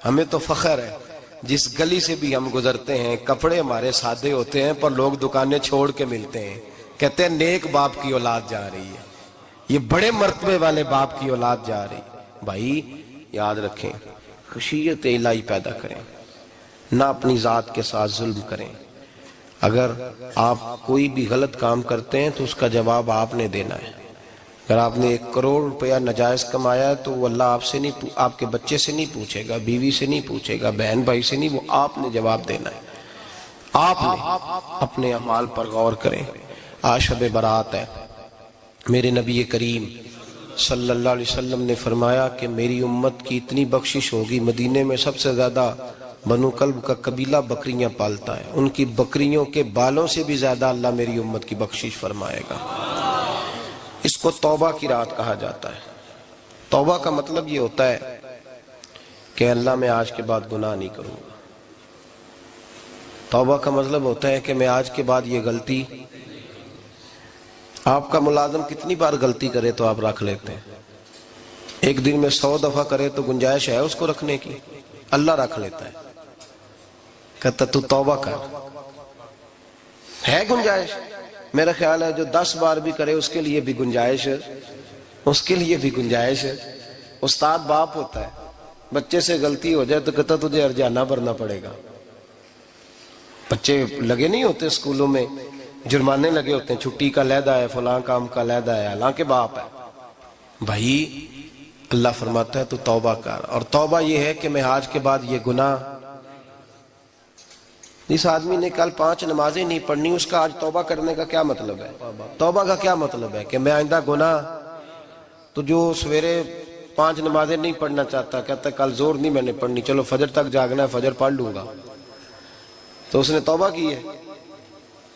ہمیں تو فخر ہے. جس گلی سے بھی ہم گزرتے ہیں کپڑے ہمارے سادے ہوتے ہیں پر لوگ دکانیں چھوڑ کے ملتے ہیں، کہتے ہیں نیک باپ کی اولاد جا رہی ہے، یہ بڑے مرتبے والے باپ کی اولاد جا رہی. بھائی یاد رکھیں، خشیت الہی پیدا کریں، نہ اپنی ذات کے ساتھ ظلم کریں. اگر آپ کوئی بھی غلط کام کرتے ہیں تو اس کا جواب آپ نے دینا ہے. اگر آپ نے 1 کروڑ روپیہ ناجائز کمایا ہے تو وہ اللہ آپ سے نہیں، آپ کے بچے سے نہیں پوچھے گا، بیوی سے نہیں پوچھے گا، بہن بھائی سے نہیں، وہ آپ نے جواب دینا ہے. آپ نے اپنے اعمال پر غور کریں. آج شب برات ہے. میرے نبی کریم صلی اللہ علیہ وسلم نے فرمایا کہ میری امت کی اتنی بخشش ہوگی، مدینے میں سب سے زیادہ بنو کلب کا قبیلہ بکریاں پالتا ہے، ان کی بکریوں کے بالوں سے بھی زیادہ اللہ میری امت کی بخشش فرمائے گا. اس کو توبہ کی رات کہا جاتا ہے. توبہ کا مطلب یہ ہوتا ہے کہ اللہ میں آج کے بعد گناہ نہیں کروں گا. توبہ کا مطلب ہوتا ہے کہ میں آج کے بعد یہ غلطی، آپ کا ملازم کتنی بار غلطی کرے تو آپ رکھ لیتے ہیں، ایک دن میں 100 دفعہ کرے تو گنجائش ہے اس کو رکھنے کی؟ اللہ رکھ لیتا ہے، کہتا تو توبہ کر، ہے گنجائش. میرا خیال ہے جو 10 بار بھی کرے اس کے لیے بھی گنجائش ہے، اس کے لیے بھی گنجائش ہے. استاد باپ ہوتا ہے، بچے سے غلطی ہو جائے تو کہتا تجھے ارجانہ بھرنا پڑے گا. بچے لگے نہیں ہوتے اسکولوں میں، جرمانے لگے ہوتے ہیں، چھٹی کا لیدہ ہے، فلاں کام کا لیدہ ہے، حالانکہ باپ ہے. بھائی اللہ فرماتا ہے تو توبہ کر. اور توبہ یہ ہے کہ میں آج کے بعد یہ گناہ، اس آدمی نے کل 5 نمازیں نہیں پڑھنی، اس کا آج توبہ کرنے کا کیا مطلب ہے؟ توبہ کا کیا مطلب ہے کہ میں آئندہ گناہ، تو جو سویرے 5 نمازیں نہیں پڑھنا چاہتا کہتا ہے کل زور نہیں میں نے پڑھنی، چلو فجر تک جاگنا ہے، فجر پڑھ لوں گا، تو اس نے توبہ کی ہے.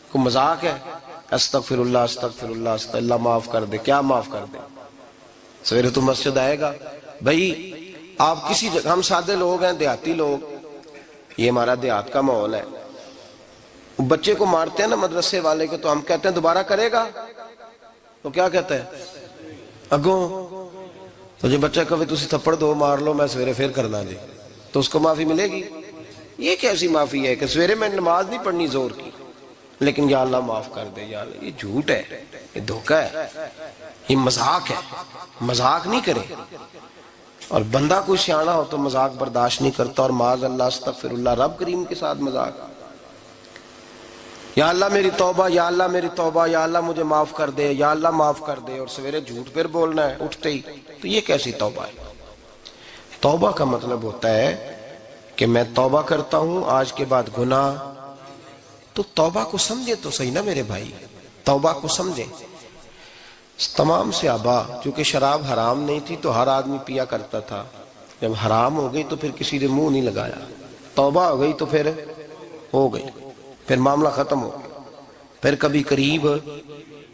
کوئی مذاق ہے؟ استغفر اللہ استغفر اللہ استغفر اللہ، معاف کر دے. کیا معاف کر دے؟ سویرے تو مسجد آئے گا. بھائی آپ کسی جگہ، ہم سادے لوگ ہیں، دیہاتی لوگ، یہ ہمارا دیہات کا ماحول ہے. بچے کو مارتے ہیں نا مدرسے والے کے، تو ہم کہتے ہیں دوبارہ کرے گا، تو کیا کہتا ہے اگوں، تو جو بچہ کہے تسی تھپڑ دو مار لو میں سویرے پھر کرنا جی، تو اس کو معافی ملے گی؟ یہ کیسی معافی ہے کہ سویرے میں نماز نہیں پڑھنی زور کی لیکن یا اللہ معاف کر دے یا اللہ. یہ جھوٹ ہے، یہ دھوکہ ہے، یہ مذاق ہے. مذاق نہیں کرے. اور بندہ کوئی سیانا ہو تو مذاق برداشت نہیں کرتا، اور معاذ اللہ استغفر اللہ، رب کریم کے ساتھ مذاق. یا اللہ میری توبہ، یا اللہ میری توبہ، یا اللہ مجھے معاف کر دے، یا اللہ معاف کر دے، اور سویرے جھوٹ پھر بولنا ہے اٹھتے ہی، تو یہ کیسی توبہ ہے؟ توبہ کا مطلب ہوتا ہے کہ میں توبہ کرتا ہوں آج کے بعد گناہ. تو توبہ کو سمجھے تو صحیح نا میرے بھائی، توبہ کو سمجھیں. تمام صحابہ، چونکہ شراب حرام نہیں تھی تو ہر آدمی پیا کرتا تھا، جب حرام ہو گئی تو پھر کسی نے منہ نہیں لگایا، توبہ ہو گئی تو پھر ہو گئی، پھر معاملہ ختم ہو گیا۔ پھر کبھی قریب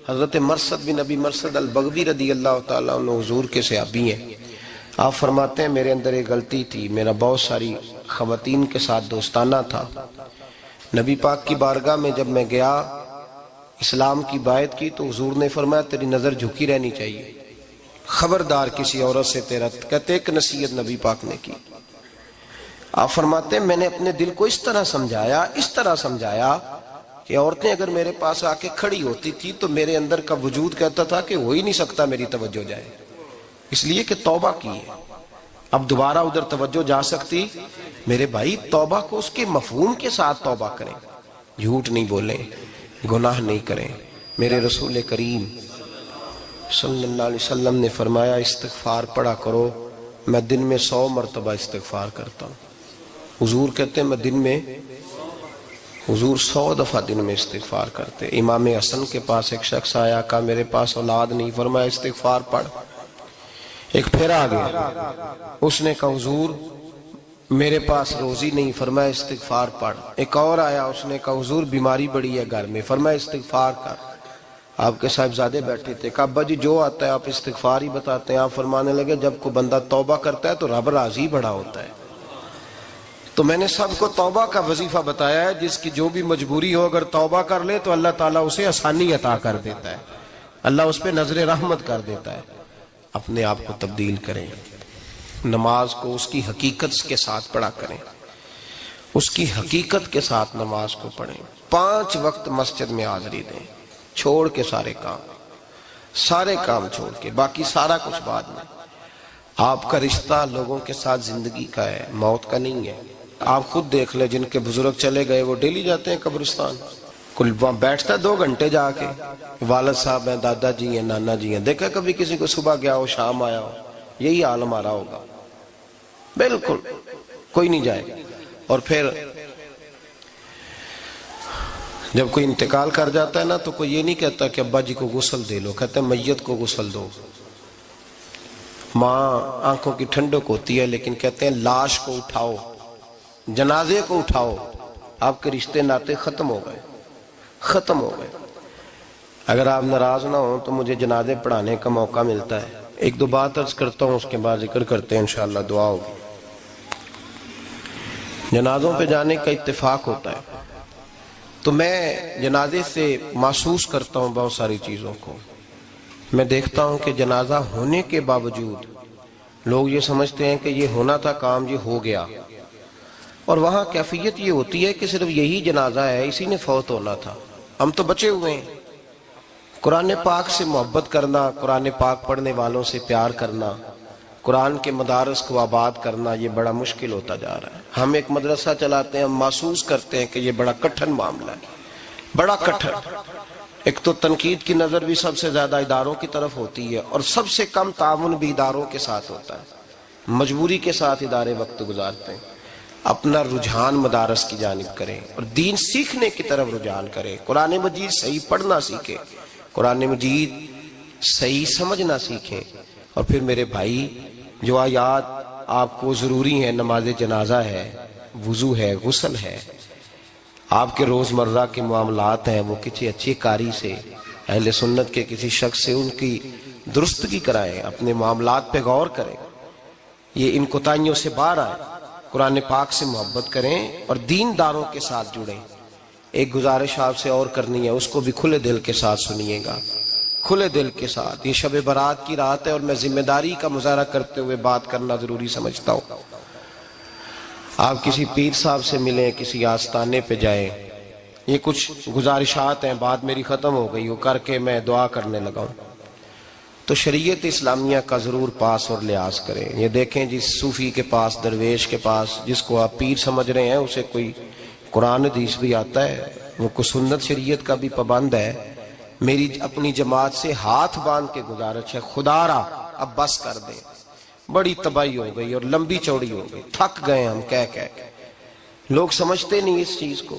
حضرت مرثد بن ابی مرثد البغوی رضی اللہ تعالیٰ عنہ حضور کے صحابی ہیں، آپ فرماتے ہیں میرے اندر ایک غلطی تھی، میرا بہت ساری خواتین کے ساتھ دوستانہ تھا، نبی پاک کی بارگاہ میں جب میں گیا اسلام کی بائعت کی تو حضور نے فرمایا تیری نظر جھکی رہنی چاہیے، خبردار کسی عورت سے تیرا، کہتے ایک نصیحت نبی پاک نے کی۔ آپ فرماتے ہیں میں نے اپنے دل کو اس طرح سمجھایا کہ عورتیں اگر میرے پاس آ کے کھڑی ہوتی تھی تو میرے اندر کا وجود کہتا تھا کہ ہو ہی نہیں سکتا میری توجہ جائے، اس لیے کہ توبہ کی ہے، اب دوبارہ ادھر توجہ جا سکتی۔ میرے بھائی توبہ کو اس کے مفہوم کے ساتھ توبہ کریں، جھوٹ نہیں بولیں، گناہ نہیں کریں۔ میرے رسول کریم صلی اللہ علیہ وسلم نے فرمایا استغفار پڑھا کرو، میں دن میں 100 مرتبہ استغفار کرتا ہوں۔ حضور کہتے ہیں میں دن میں، حضور 100 دفعہ دن میں استغفار کرتے۔ امام حسن کے پاس ایک شخص آیا، کہا میرے پاس اولاد نہیں، فرمایا استغفار پڑھ۔ ایک پھر آ گیا، اس نے کہا حضور میرے پاس روزی نہیں، فرمایا استغفار پڑھ۔ ایک اور آیا، اس نے کہا حضور بیماری بڑی ہے گھر میں، فرمایا استغفار کر۔ آپ کے صاحبزادے بیٹھے تھے، کہا ابا جی جو آتا ہے آپ استغفار ہی بتاتے ہیں۔ آپ فرمانے لگے جب کوئی بندہ توبہ کرتا ہے تو رب راضی بڑا ہوتا ہے۔ تو میں نے سب کو توبہ کا وظیفہ بتایا ہے، جس کی جو بھی مجبوری ہو اگر توبہ کر لے تو اللہ تعالیٰ اسے آسانی عطا کر دیتا ہے، اللہ اس پہ نظر رحمت کر دیتا ہے۔ اپنے آپ کو تبدیل کریں، نماز کو اس کی حقیقت کے ساتھ پڑھا کریں، اس کی حقیقت کے ساتھ نماز کو پڑھیں۔ 5 وقت مسجد میں حاضری دیں، چھوڑ کے سارے کام چھوڑ کے، باقی سارا کچھ بعد میں۔ آپ کا رشتہ لوگوں کے ساتھ زندگی کا ہے، موت کا نہیں ہے۔ آپ خود دیکھ لیں جن کے بزرگ چلے گئے وہ ڈیلی جاتے ہیں قبرستان، کل وہاں بیٹھتا ہے 2 گھنٹے جا کے، والد صاحب ہیں، دادا جی ہیں، نانا جی ہیں، دیکھا کبھی کسی کو صبح گیا ہو شام آیا ہو؟ یہی حال ہمارا ہوگا، بالکل کوئی نہیں جائے گا۔ اور پھر جب کوئی انتقال کر جاتا ہے نا تو کوئی یہ نہیں کہتا کہ ابا جی کو غسل دے لو، کہتے ہیں میت کو غسل دو۔ ماں آنکھوں کی ٹھنڈک ہوتی ہے لیکن کہتے ہیں لاش کو اٹھاؤ، جنازے کو اٹھاؤ۔ آپ کے رشتے ناطے ختم ہو گئے۔ اگر آپ ناراض نہ ہوں تو مجھے جنازے پڑھانے کا موقع ملتا ہے، 1-2 بات عرض کرتا ہوں، اس کے بعد ذکر کرتے ہیں، انشاءاللہ دعا ہوگی۔ جنازوں پہ جانے کا اتفاق ہوتا ہے تو میں جنازے سے محسوس کرتا ہوں بہت ساری چیزوں کو۔ میں دیکھتا ہوں کہ جنازہ ہونے کے باوجود لوگ یہ سمجھتے ہیں کہ یہ ہونا تھا کام، یہ ہو گیا، اور وہاں کیفیت یہ ہوتی ہے کہ صرف یہی جنازہ ہے، اسی نے فوت ہونا تھا، ہم تو بچے ہوئے ہیں۔ قرآن پاک سے محبت کرنا، قرآن پاک پڑھنے والوں سے پیار کرنا، قرآن کے مدارس کو آباد کرنا، یہ بڑا مشکل ہوتا جا رہا ہے۔ ہم ایک مدرسہ چلاتے ہیں، ہم محسوس کرتے ہیں کہ یہ بڑا کٹھن معاملہ ہے، بڑا کٹھن۔ ایک تو تنقید کی نظر بھی سب سے زیادہ اداروں کی طرف ہوتی ہے، اور سب سے کم تعاون بھی اداروں کے ساتھ ہوتا ہے، مجبوری کے ساتھ ادارے وقت گزارتے ہیں۔ اپنا رجحان مدارس کی جانب کریں اور دین سیکھنے کی طرف رجحان کریں، قرآن مجید صحیح پڑھنا سیکھیں، قرآن مجید صحیح سمجھنا سیکھیں۔ اور پھر میرے بھائی جو آیات آپ کو ضروری ہیں، نماز جنازہ ہے، وضو ہے، غسل ہے، آپ کے روزمرہ کے معاملات ہیں، وہ کسی اچھی قاری سے، اہل سنت کے کسی شخص سے ان کی درستگی کرائیں، اپنے معاملات پہ غور کریں، یہ ان کوتاہیوں سے باہر آئیں، قرآن پاک سے محبت کریں اور دینداروں کے ساتھ جڑیں۔ ایک گزارش آپ سے اور کرنی ہے، اس کو بھی کھلے دل کے ساتھ سنیے گا، کھلے دل کے ساتھ۔ یہ شب برات کی رات ہے اور میں ذمہ داری کا مظاہرہ کرتے ہوئے بات کرنا ضروری سمجھتا ہوں۔ آپ کسی پیر صاحب سے ملیں، کسی آستانے پہ جائیں، یہ کچھ گزارشات ہیں، بات میری ختم ہو گئی، وہ کر کے میں دعا کرنے لگا ہوں۔ تو شریعت اسلامیہ کا ضرور پاس اور لحاظ کریں۔ یہ دیکھیں جس صوفی کے پاس، درویش کے پاس، جس کو آپ پیر سمجھ رہے ہیں، اسے کوئی قرآن حدیث بھی آتا ہے، وہ کوئی سنت شریعت کا بھی پابند ہے۔ میری اپنی جماعت سے ہاتھ باندھ کے گزارش ہے، خدا را اب بس کر دیں، بڑی تباہی ہو گئی اور لمبی چوڑی ہو گئی، تھک گئے ہم کہہ کے۔ لوگ سمجھتے نہیں اس چیز کو۔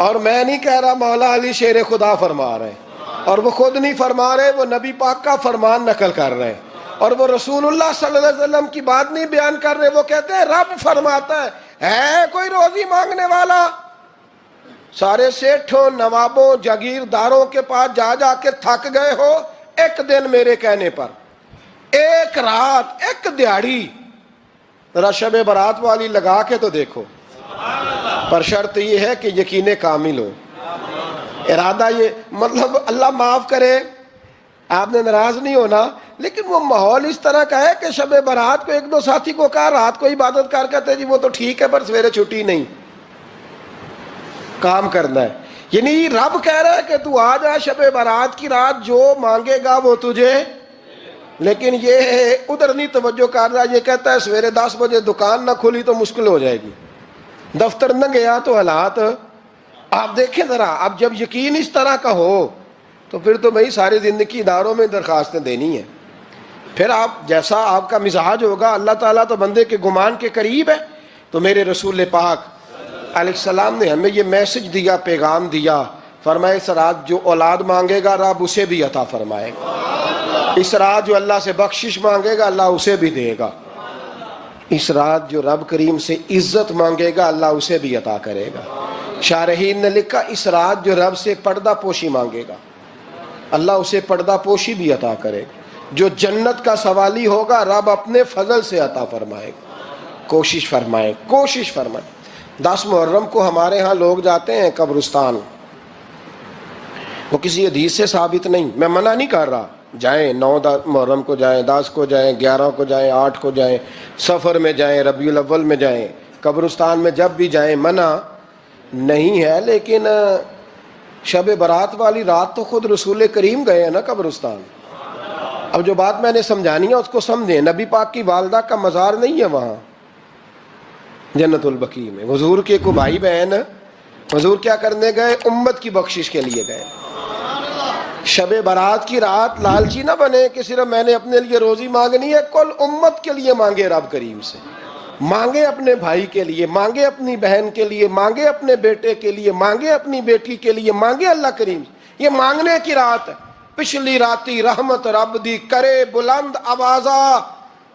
اور میں نہیں کہہ رہا مولا علی شیر خدا فرما رہے ہیں، اور وہ خود نہیں فرما رہے، وہ نبی پاک کا فرمان نقل کر رہے ہیں، اور وہ رسول اللہ صلی اللہ علیہ وسلم کی بات نہیں بیان کر رہے، وہ کہتے ہیں رب فرماتا ہے کوئی روزی مانگنے والا؟ سارے سیٹھوں، نوابوں، جاگیرداروں کے پاس جا جا کے تھک گئے ہو، ایک دن میرے کہنے پر، ایک رات، ایک دیہڑی ذرا شب برات والی لگا کے تو دیکھو، پر شرط یہ ہے کہ یقین کامل ہو، ارادہ یہ، مطلب اللہ معاف کرے، آپ نے ناراض نہیں ہونا، لیکن وہ ماحول اس طرح کا ہے کہ شب برات کو ایک دو ساتھی کو کہا رات کو عبادت کر کہتے جی وہ تو ٹھیک ہے پر سویرے چھٹی نہیں، کام کرنا ہے۔ یعنی رب کہہ رہا ہے کہ تو آ جا شب برات کی رات، جو مانگے گا وہ تجھے، لیکن یہ ادھر نہیں توجہ کر رہا، یہ کہتا ہے سویرے 10 بجے دکان نہ کھلی تو مشکل ہو جائے گی، دفتر نہ گیا تو حالات، آپ دیکھیں ذرا، اب جب یقین اس طرح کا ہو تو پھر تو بھائی ساری زندگی اداروں میں درخواستیں دینی ہیں، پھر آپ جیسا آپ کا مزاج ہوگا، اللہ تعالیٰ تو بندے کے گمان کے قریب ہے۔ تو میرے رسول پاک علیہ السلام نے ہمیں یہ میسج دیا، پیغام دیا، فرمائے اس رات جو اولاد مانگے گا رب اسے بھی عطا فرمائے گا، اس رات جو اللہ سے بخشش مانگے گا اللہ اسے بھی دے گا، اس رات جو رب کریم سے عزت مانگے گا اللہ اسے بھی عطا کرے گا۔ شارحین نے لکھا اس رات جو رب سے پردہ پوشی مانگے گا اللہ اسے پردہ پوشی بھی عطا کرے گا، جو جنت کا سوالی ہوگا رب اپنے فضل سے عطا فرمائے گا۔ کوشش فرمائیں، کوشش فرمائیں۔ 10 محرم کو ہمارے ہاں لوگ جاتے ہیں قبرستان، وہ کسی حدیث سے ثابت نہیں، میں منع نہیں کر رہا، جائیں، 9 محرم کو جائیں، 10 کو جائیں، 11 کو جائیں، 8 کو جائیں، سفر میں جائیں، ربیع الاول میں جائیں، قبرستان میں جب بھی جائیں منع نہیں ہے، لیکن شب برات والی رات تو خود رسول کریم گئے ہیں نا قبرستان۔ اب جو بات میں نے سمجھانی ہے اس کو سمجھیں، نبی پاک کی والدہ کا مزار نہیں ہے وہاں جنت البقیع میں، حضور کے کو بھائی بہن، حضور کیا کرنے گئے؟ امت کی بخشش کے لیے گئے۔ شب برات کی رات لالچی نہ بنے کہ صرف میں نے اپنے لیے روزی مانگنی ہے، کل امت کے لیے مانگے، رب کریم سے مانگے، اپنے بھائی کے لیے مانگے، اپنی بہن کے لیے مانگے، اپنے بیٹے کے لیے مانگے، اپنی بیٹی کے لیے مانگے، اللہ کریم سے۔ یہ مانگنے کی رات ہے۔ پچھلی راتی رحمت رب دی کرے بلند آوازہ،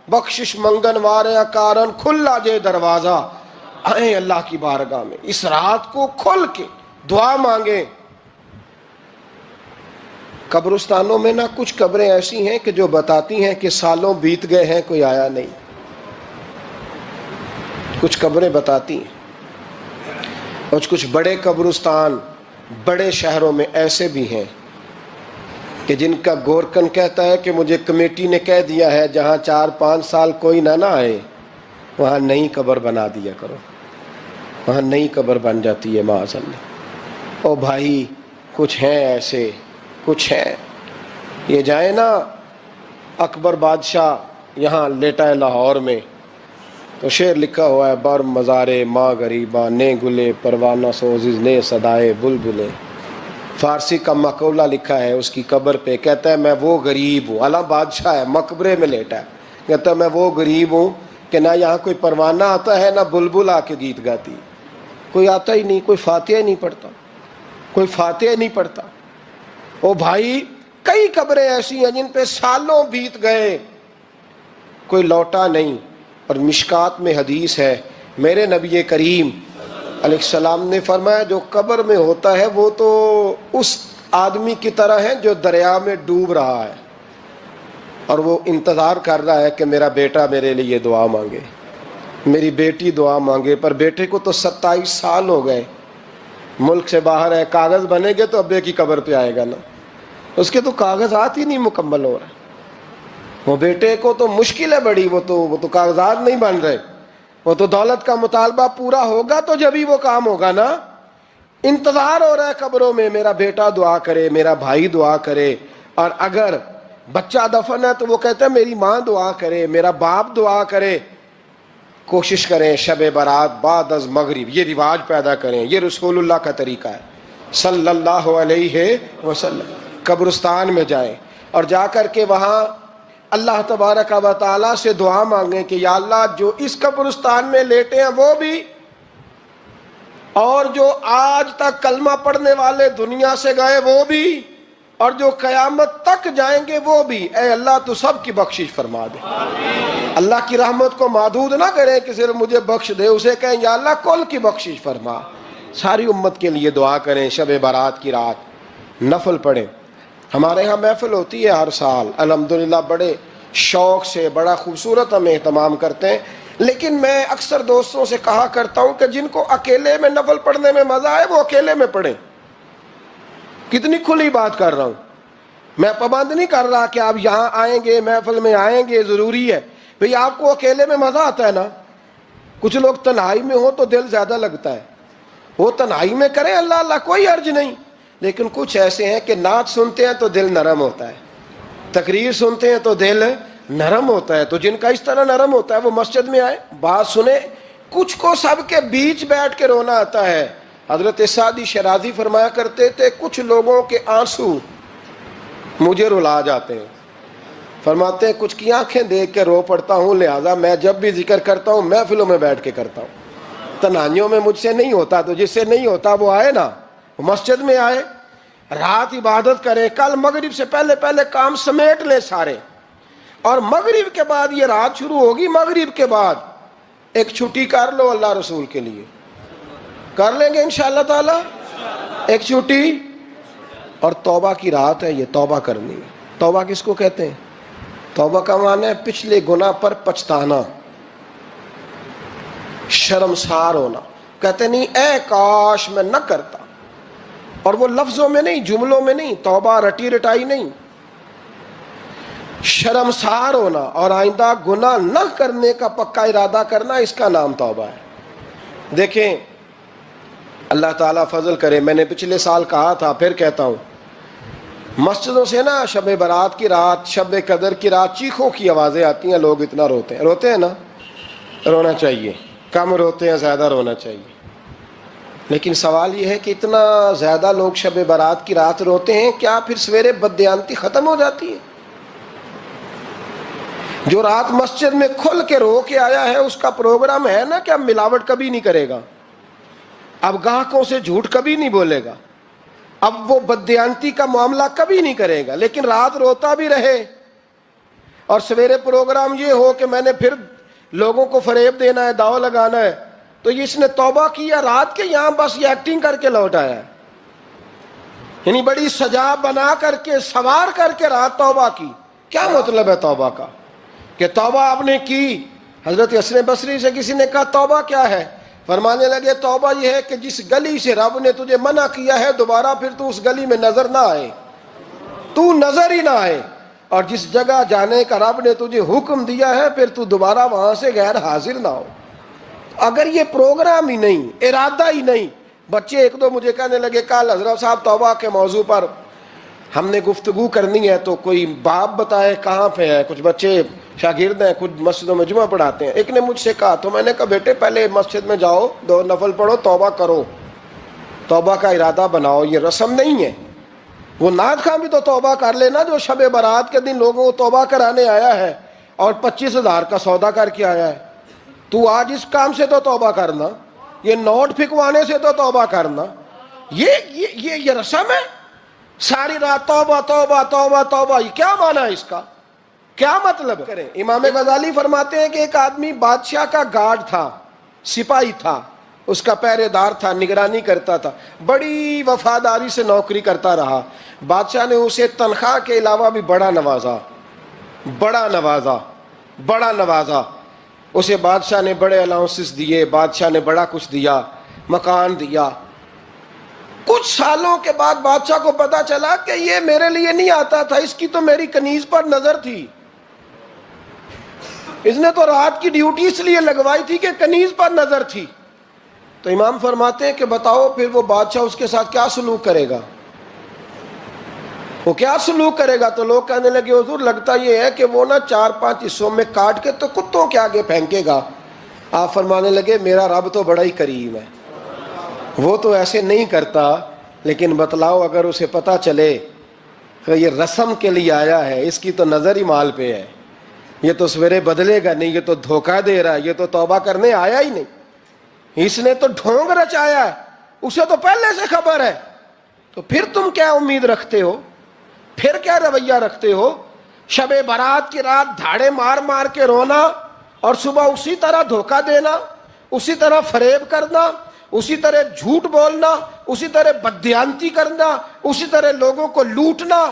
بخشش منگن واریاں کارن کھلا جے دروازہ، آئیں اللہ کی بارگاہ میں اس رات کو کھل کے دعا مانگیں۔ قبرستانوں میں نہ کچھ قبریں ایسی ہیں کہ جو بتاتی ہیں کہ سالوں بیت گئے ہیں کوئی آیا نہیں، کچھ قبریں بتاتی ہیں، اور کچھ بڑے قبرستان بڑے شہروں میں ایسے بھی ہیں کہ جن کا گورکن کہتا ہے کہ مجھے کمیٹی نے کہہ دیا ہے جہاں 4-5 سال کوئی نہ آئے وہاں نئی قبر بنا دیا کرو، وہاں نئی قبر بن جاتی ہے معاذ اللہ۔ او بھائی کچھ ہیں ایسے، کچھ ہیں، یہ جائیں نا اکبر بادشاہ یہاں لیٹا ہے لاہور میں، تو شعر لکھا ہوا ہے، بر مزارے ماں غریباں نے گلے پروانہ سوزز نے صدائے بلبلے، فارسی کا مقولہ لکھا ہے اس کی قبر پہ، کہتا ہے میں وہ غریب ہوں، اعلیٰ بادشاہ ہے مقبرے میں لیٹا ہے، کہتا ہے میں وہ غریب ہوں کہ نہ یہاں کوئی پروانہ آتا ہے نہ بلبل آ کے گیت گاتی، کوئی آتا ہی نہیں، کوئی فاتحہ نہیں پڑھتا، کوئی فاتحہ نہیں پڑھتا۔ او بھائی کئی قبریں ایسی ہیں جن پہ سالوں بیت گئے کوئی لوٹا نہیں۔ اور مشکات میں حدیث ہے، میرے نبی کریم علیہ السلام نے فرمایا جو قبر میں ہوتا ہے وہ تو اس آدمی کی طرح ہے جو دریا میں ڈوب رہا ہے اور وہ انتظار کر رہا ہے کہ میرا بیٹا میرے لیے دعا مانگے، میری بیٹی دعا مانگے، پر بیٹے کو تو 27 سال ہو گئے، ملک سے باہر ہے، کاغذ بنے گے تو ابے کی قبر پہ آئے گا نا، اس کے تو کاغذات ہی نہیں مکمل ہو رہے، وہ بیٹے کو تو مشکل ہے بڑی، وہ تو کاغذات نہیں بن رہے، وہ تو دولت کا مطالبہ پورا ہوگا تو جب ہی وہ کام ہوگا نا۔ انتظار ہو رہا ہے قبروں میں، میرا بیٹا دعا کرے، میرا بھائی دعا کرے، اور اگر بچہ دفن ہے تو وہ کہتا ہے میری ماں دعا کرے، میرا باپ دعا کرے۔ کوشش کریں شب برات بعد از مغرب یہ رواج پیدا کریں، یہ رسول اللہ کا طریقہ ہے صلی اللہ علیہ وسلم۔ قبرستان میں جائیں اور جا کر کے وہاں اللہ تبارک و تعالیٰ سے دعا مانگیں کہ یا اللہ جو اس قبرستان میں لیٹے ہیں وہ بھی اور جو آج تک کلمہ پڑھنے والے دنیا سے گئے وہ بھی، اور جو قیامت تک جائیں گے وہ بھی، اے اللہ تو سب کی بخشش فرما دے۔ اللہ کی رحمت کو محدود نہ کرے کہ صرف مجھے بخش دے، اسے کہیں یا اللہ کل کی بخشش فرما۔ ساری امت کے لیے دعا کریں، شب برات کی رات نفل پڑھیں۔ ہمارے ہاں محفل ہوتی ہے ہر سال الحمدللہ، بڑے شوق سے بڑا خوبصورت ہم اہتمام کرتے ہیں، لیکن میں اکثر دوستوں سے کہا کرتا ہوں کہ جن کو اکیلے میں نفل پڑھنے میں مزہ آئے وہ اکیلے میں پڑھیں۔ کتنی کھلی بات کر رہا ہوں، میں پابند نہیں کر رہا کہ آپ یہاں آئیں گے محفل میں آئیں گے ضروری ہے بھئی، آپ کو اکیلے میں مزہ آتا ہے نا۔ کچھ لوگ تنہائی میں ہو تو دل زیادہ لگتا ہے، وہ تنہائی میں کریں اللہ اللہ کوئی حرج نہیں، لیکن کچھ ایسے ہیں کہ نعت سنتے ہیں تو دل نرم ہوتا ہے، تقریر سنتے ہیں تو دل نرم ہوتا ہے، تو جن کا اس طرح نرم ہوتا ہے وہ مسجد میں آئے بات سنیں۔ کچھ کو سب کے بیچ بیٹھ کے رونا آتا ہے۔ حضرت سعدی شرازی فرمایا کرتے تھے کچھ لوگوں کے آنسو مجھے رلا جاتے ہیں، فرماتے ہیں کچھ کی آنکھیں دیکھ کے رو پڑتا ہوں، لہٰذا میں جب بھی ذکر کرتا ہوں محفلوں میں بیٹھ کے کرتا ہوں، تنہائیوں میں مجھ سے نہیں ہوتا، تو جس سے نہیں ہوتا وہ آئے نا، مسجد میں آئے، رات عبادت کریں۔ کل مغرب سے پہلے پہلے کام سمیٹ لیں سارے، اور مغرب کے بعد یہ رات شروع ہوگی، مغرب کے بعد ایک چھٹی کر لو اللہ رسول کے لیے، کر لیں گے انشاءاللہ تعالی ایک چھٹی۔ اور توبہ کی رات ہے، یہ توبہ کرنی ہے۔ توبہ کس کو کہتے ہیں؟ توبہ کا معنی ہے پچھلے گناہ پر پچھتانا، شرمسار ہونا، کہتے نہیں اے کاش میں نہ کرتا، اور وہ لفظوں میں نہیں جملوں میں نہیں، توبہ رٹی رٹائی نہیں، شرمسار ہونا اور آئندہ گناہ نہ کرنے کا پکا ارادہ کرنا، اس کا نام توبہ ہے۔ دیکھیں اللہ تعالیٰ فضل کرے، میں نے پچھلے سال کہا تھا پھر کہتا ہوں، مسجدوں سے نا شب برات کی رات، شب قدر کی رات چیخوں کی آوازیں آتی ہیں، لوگ اتنا روتے ہیں نا، رونا چاہیے، کم روتے ہیں زیادہ رونا چاہیے، لیکن سوال یہ ہے کہ اتنا زیادہ لوگ شب برات کی رات روتے ہیں، کیا پھر سویرے بددیانتی ختم ہو جاتی ہے؟ جو رات مسجد میں کھل کے رو کے آیا ہے اس کا پروگرام ہے نا کہ اب ملاوٹ کبھی نہیں کرے گا، اب گاہکوں سے جھوٹ کبھی نہیں بولے گا، اب وہ بددیانتی کا معاملہ کبھی نہیں کرے گا، لیکن رات روتا بھی رہے اور سویرے پروگرام یہ ہو کہ میں نے پھر لوگوں کو فریب دینا ہے، داؤ لگانا ہے، تو اس نے توبہ کیا رات کے یہاں بس یہ ایکٹنگ کر کے لوٹ آیا ہے، یعنی بڑی سجا بنا کر کے سوار کر کے رات توبہ کی۔ کیا مطلب ہے توبہ کا؟ کہ توبہ آپ نے کی۔ حضرت حسن بصری سے کسی نے کہا توبہ کیا ہے؟ فرمانے لگے توبہ یہ ہے کہ جس گلی سے رب نے تجھے منع کیا ہے دوبارہ پھر تو اس گلی میں نظر نہ آئے، تو نظر ہی نہ آئے، اور جس جگہ جانے کا رب نے تجھے حکم دیا ہے پھر تو دوبارہ وہاں سے غیر حاضر نہ ہو۔ اگر یہ پروگرام ہی نہیں، ارادہ ہی نہیں، بچے ایک دو مجھے کہنے لگے کل حضرت صاحب توبہ کے موضوع پر ہم نے گفتگو کرنی ہے تو کوئی باپ بتائے کہاں پہ ہے، کچھ بچے شاگرد ہیں، کچھ مسجدوں میں جمعہ پڑھاتے ہیں۔ ایک نے مجھ سے کہا تو میں نے کہا بیٹے پہلے مسجد میں جاؤ، 2 نفل پڑھو، توبہ کرو، توبہ کا ارادہ بناؤ، یہ رسم نہیں ہے۔ وہ نعت خواں بھی تو توبہ کر لینا جو شب برات کے دن لوگوں کو توبہ کرانے آیا ہے اور 25,000 کا سودا کر کے آیا ہے، تو آج اس کام سے تو توبہ کرنا، یہ نوٹ پھکوانے سے تو توبہ کرنا، یہ رسم ہے؟ ساری رات توبہ توبہ توبہ توبہ، یہ کیا معنی ہے اس کا؟ کیا مطلب کریں؟ امام غزالی فرماتے ہیں کہ ایک آدمی بادشاہ کا گارڈ تھا، سپاہی تھا، اس کا پہرے دار تھا، نگرانی کرتا تھا، بڑی وفاداری سے نوکری کرتا رہا۔ بادشاہ نے اسے تنخواہ کے علاوہ بھی بڑا نوازا، بڑا نوازا، بڑا نوازا۔ اسے بادشاہ نے بڑے الاؤنسز دیے، بادشاہ نے بڑا کچھ دیا، مکان دیا۔ کچھ سالوں کے بعد بادشاہ کو پتا چلا کہ یہ میرے لیے نہیں آتا تھا، اس کی تو میری کنیز پر نظر تھی، اس نے تو رات کی ڈیوٹی اس لیے لگوائی تھی کہ کنیز پر نظر تھی۔ تو امام فرماتے ہیں کہ بتاؤ پھر وہ بادشاہ اس کے ساتھ کیا سلوک کرے گا؟ وہ کیا سلوک کرے گا؟ تو لوگ کہنے لگے حضور لگتا یہ ہے کہ وہ نا 4-5 حصوں میں کاٹ کے تو کتوں کے آگے پھینکے گا۔ آپ فرمانے لگے میرا رب تو بڑا ہی کریم ہے، وہ تو ایسے نہیں کرتا، لیکن بتلاؤ اگر اسے پتا چلے کہ یہ رسم کے لیے آیا ہے، اس کی تو نظر ہی مال پہ ہے، یہ تو سویرے بدلے گا نہیں، یہ تو دھوکہ دے رہا ہے، یہ تو توبہ کرنے آیا ہی نہیں، اس نے تو ڈھونگ رچایا ہے، اسے تو پہلے سے خبر ہے. تو پھر تم کیا امید رکھتے ہو, پھر کیا رویہ رکھتے ہو؟ شب برات کی رات دھاڑے مار مار کے رونا اور صبح اسی طرح دھوکہ دینا, اسی طرح فریب کرنا, اسی طرح جھوٹ بولنا, اسی طرح بددیانتی کرنا, اسی طرح لوگوں کو لوٹنا.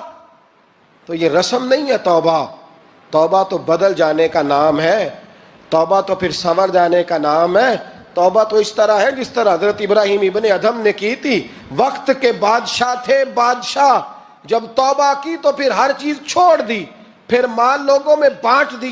تو یہ رسم نہیں ہے توبہ. توبہ تو بدل جانے کا نام ہے, توبہ تو پھر سنور جانے کا نام ہے. توبہ تو اس طرح ہے جس طرح حضرت ابراہیم ابن ادھم نے کی تھی. وقت کے بادشاہ تھے بادشاہ, جب توبہ کی تو پھر ہر چیز چھوڑ دی, پھر مال لوگوں میں بانٹ دی.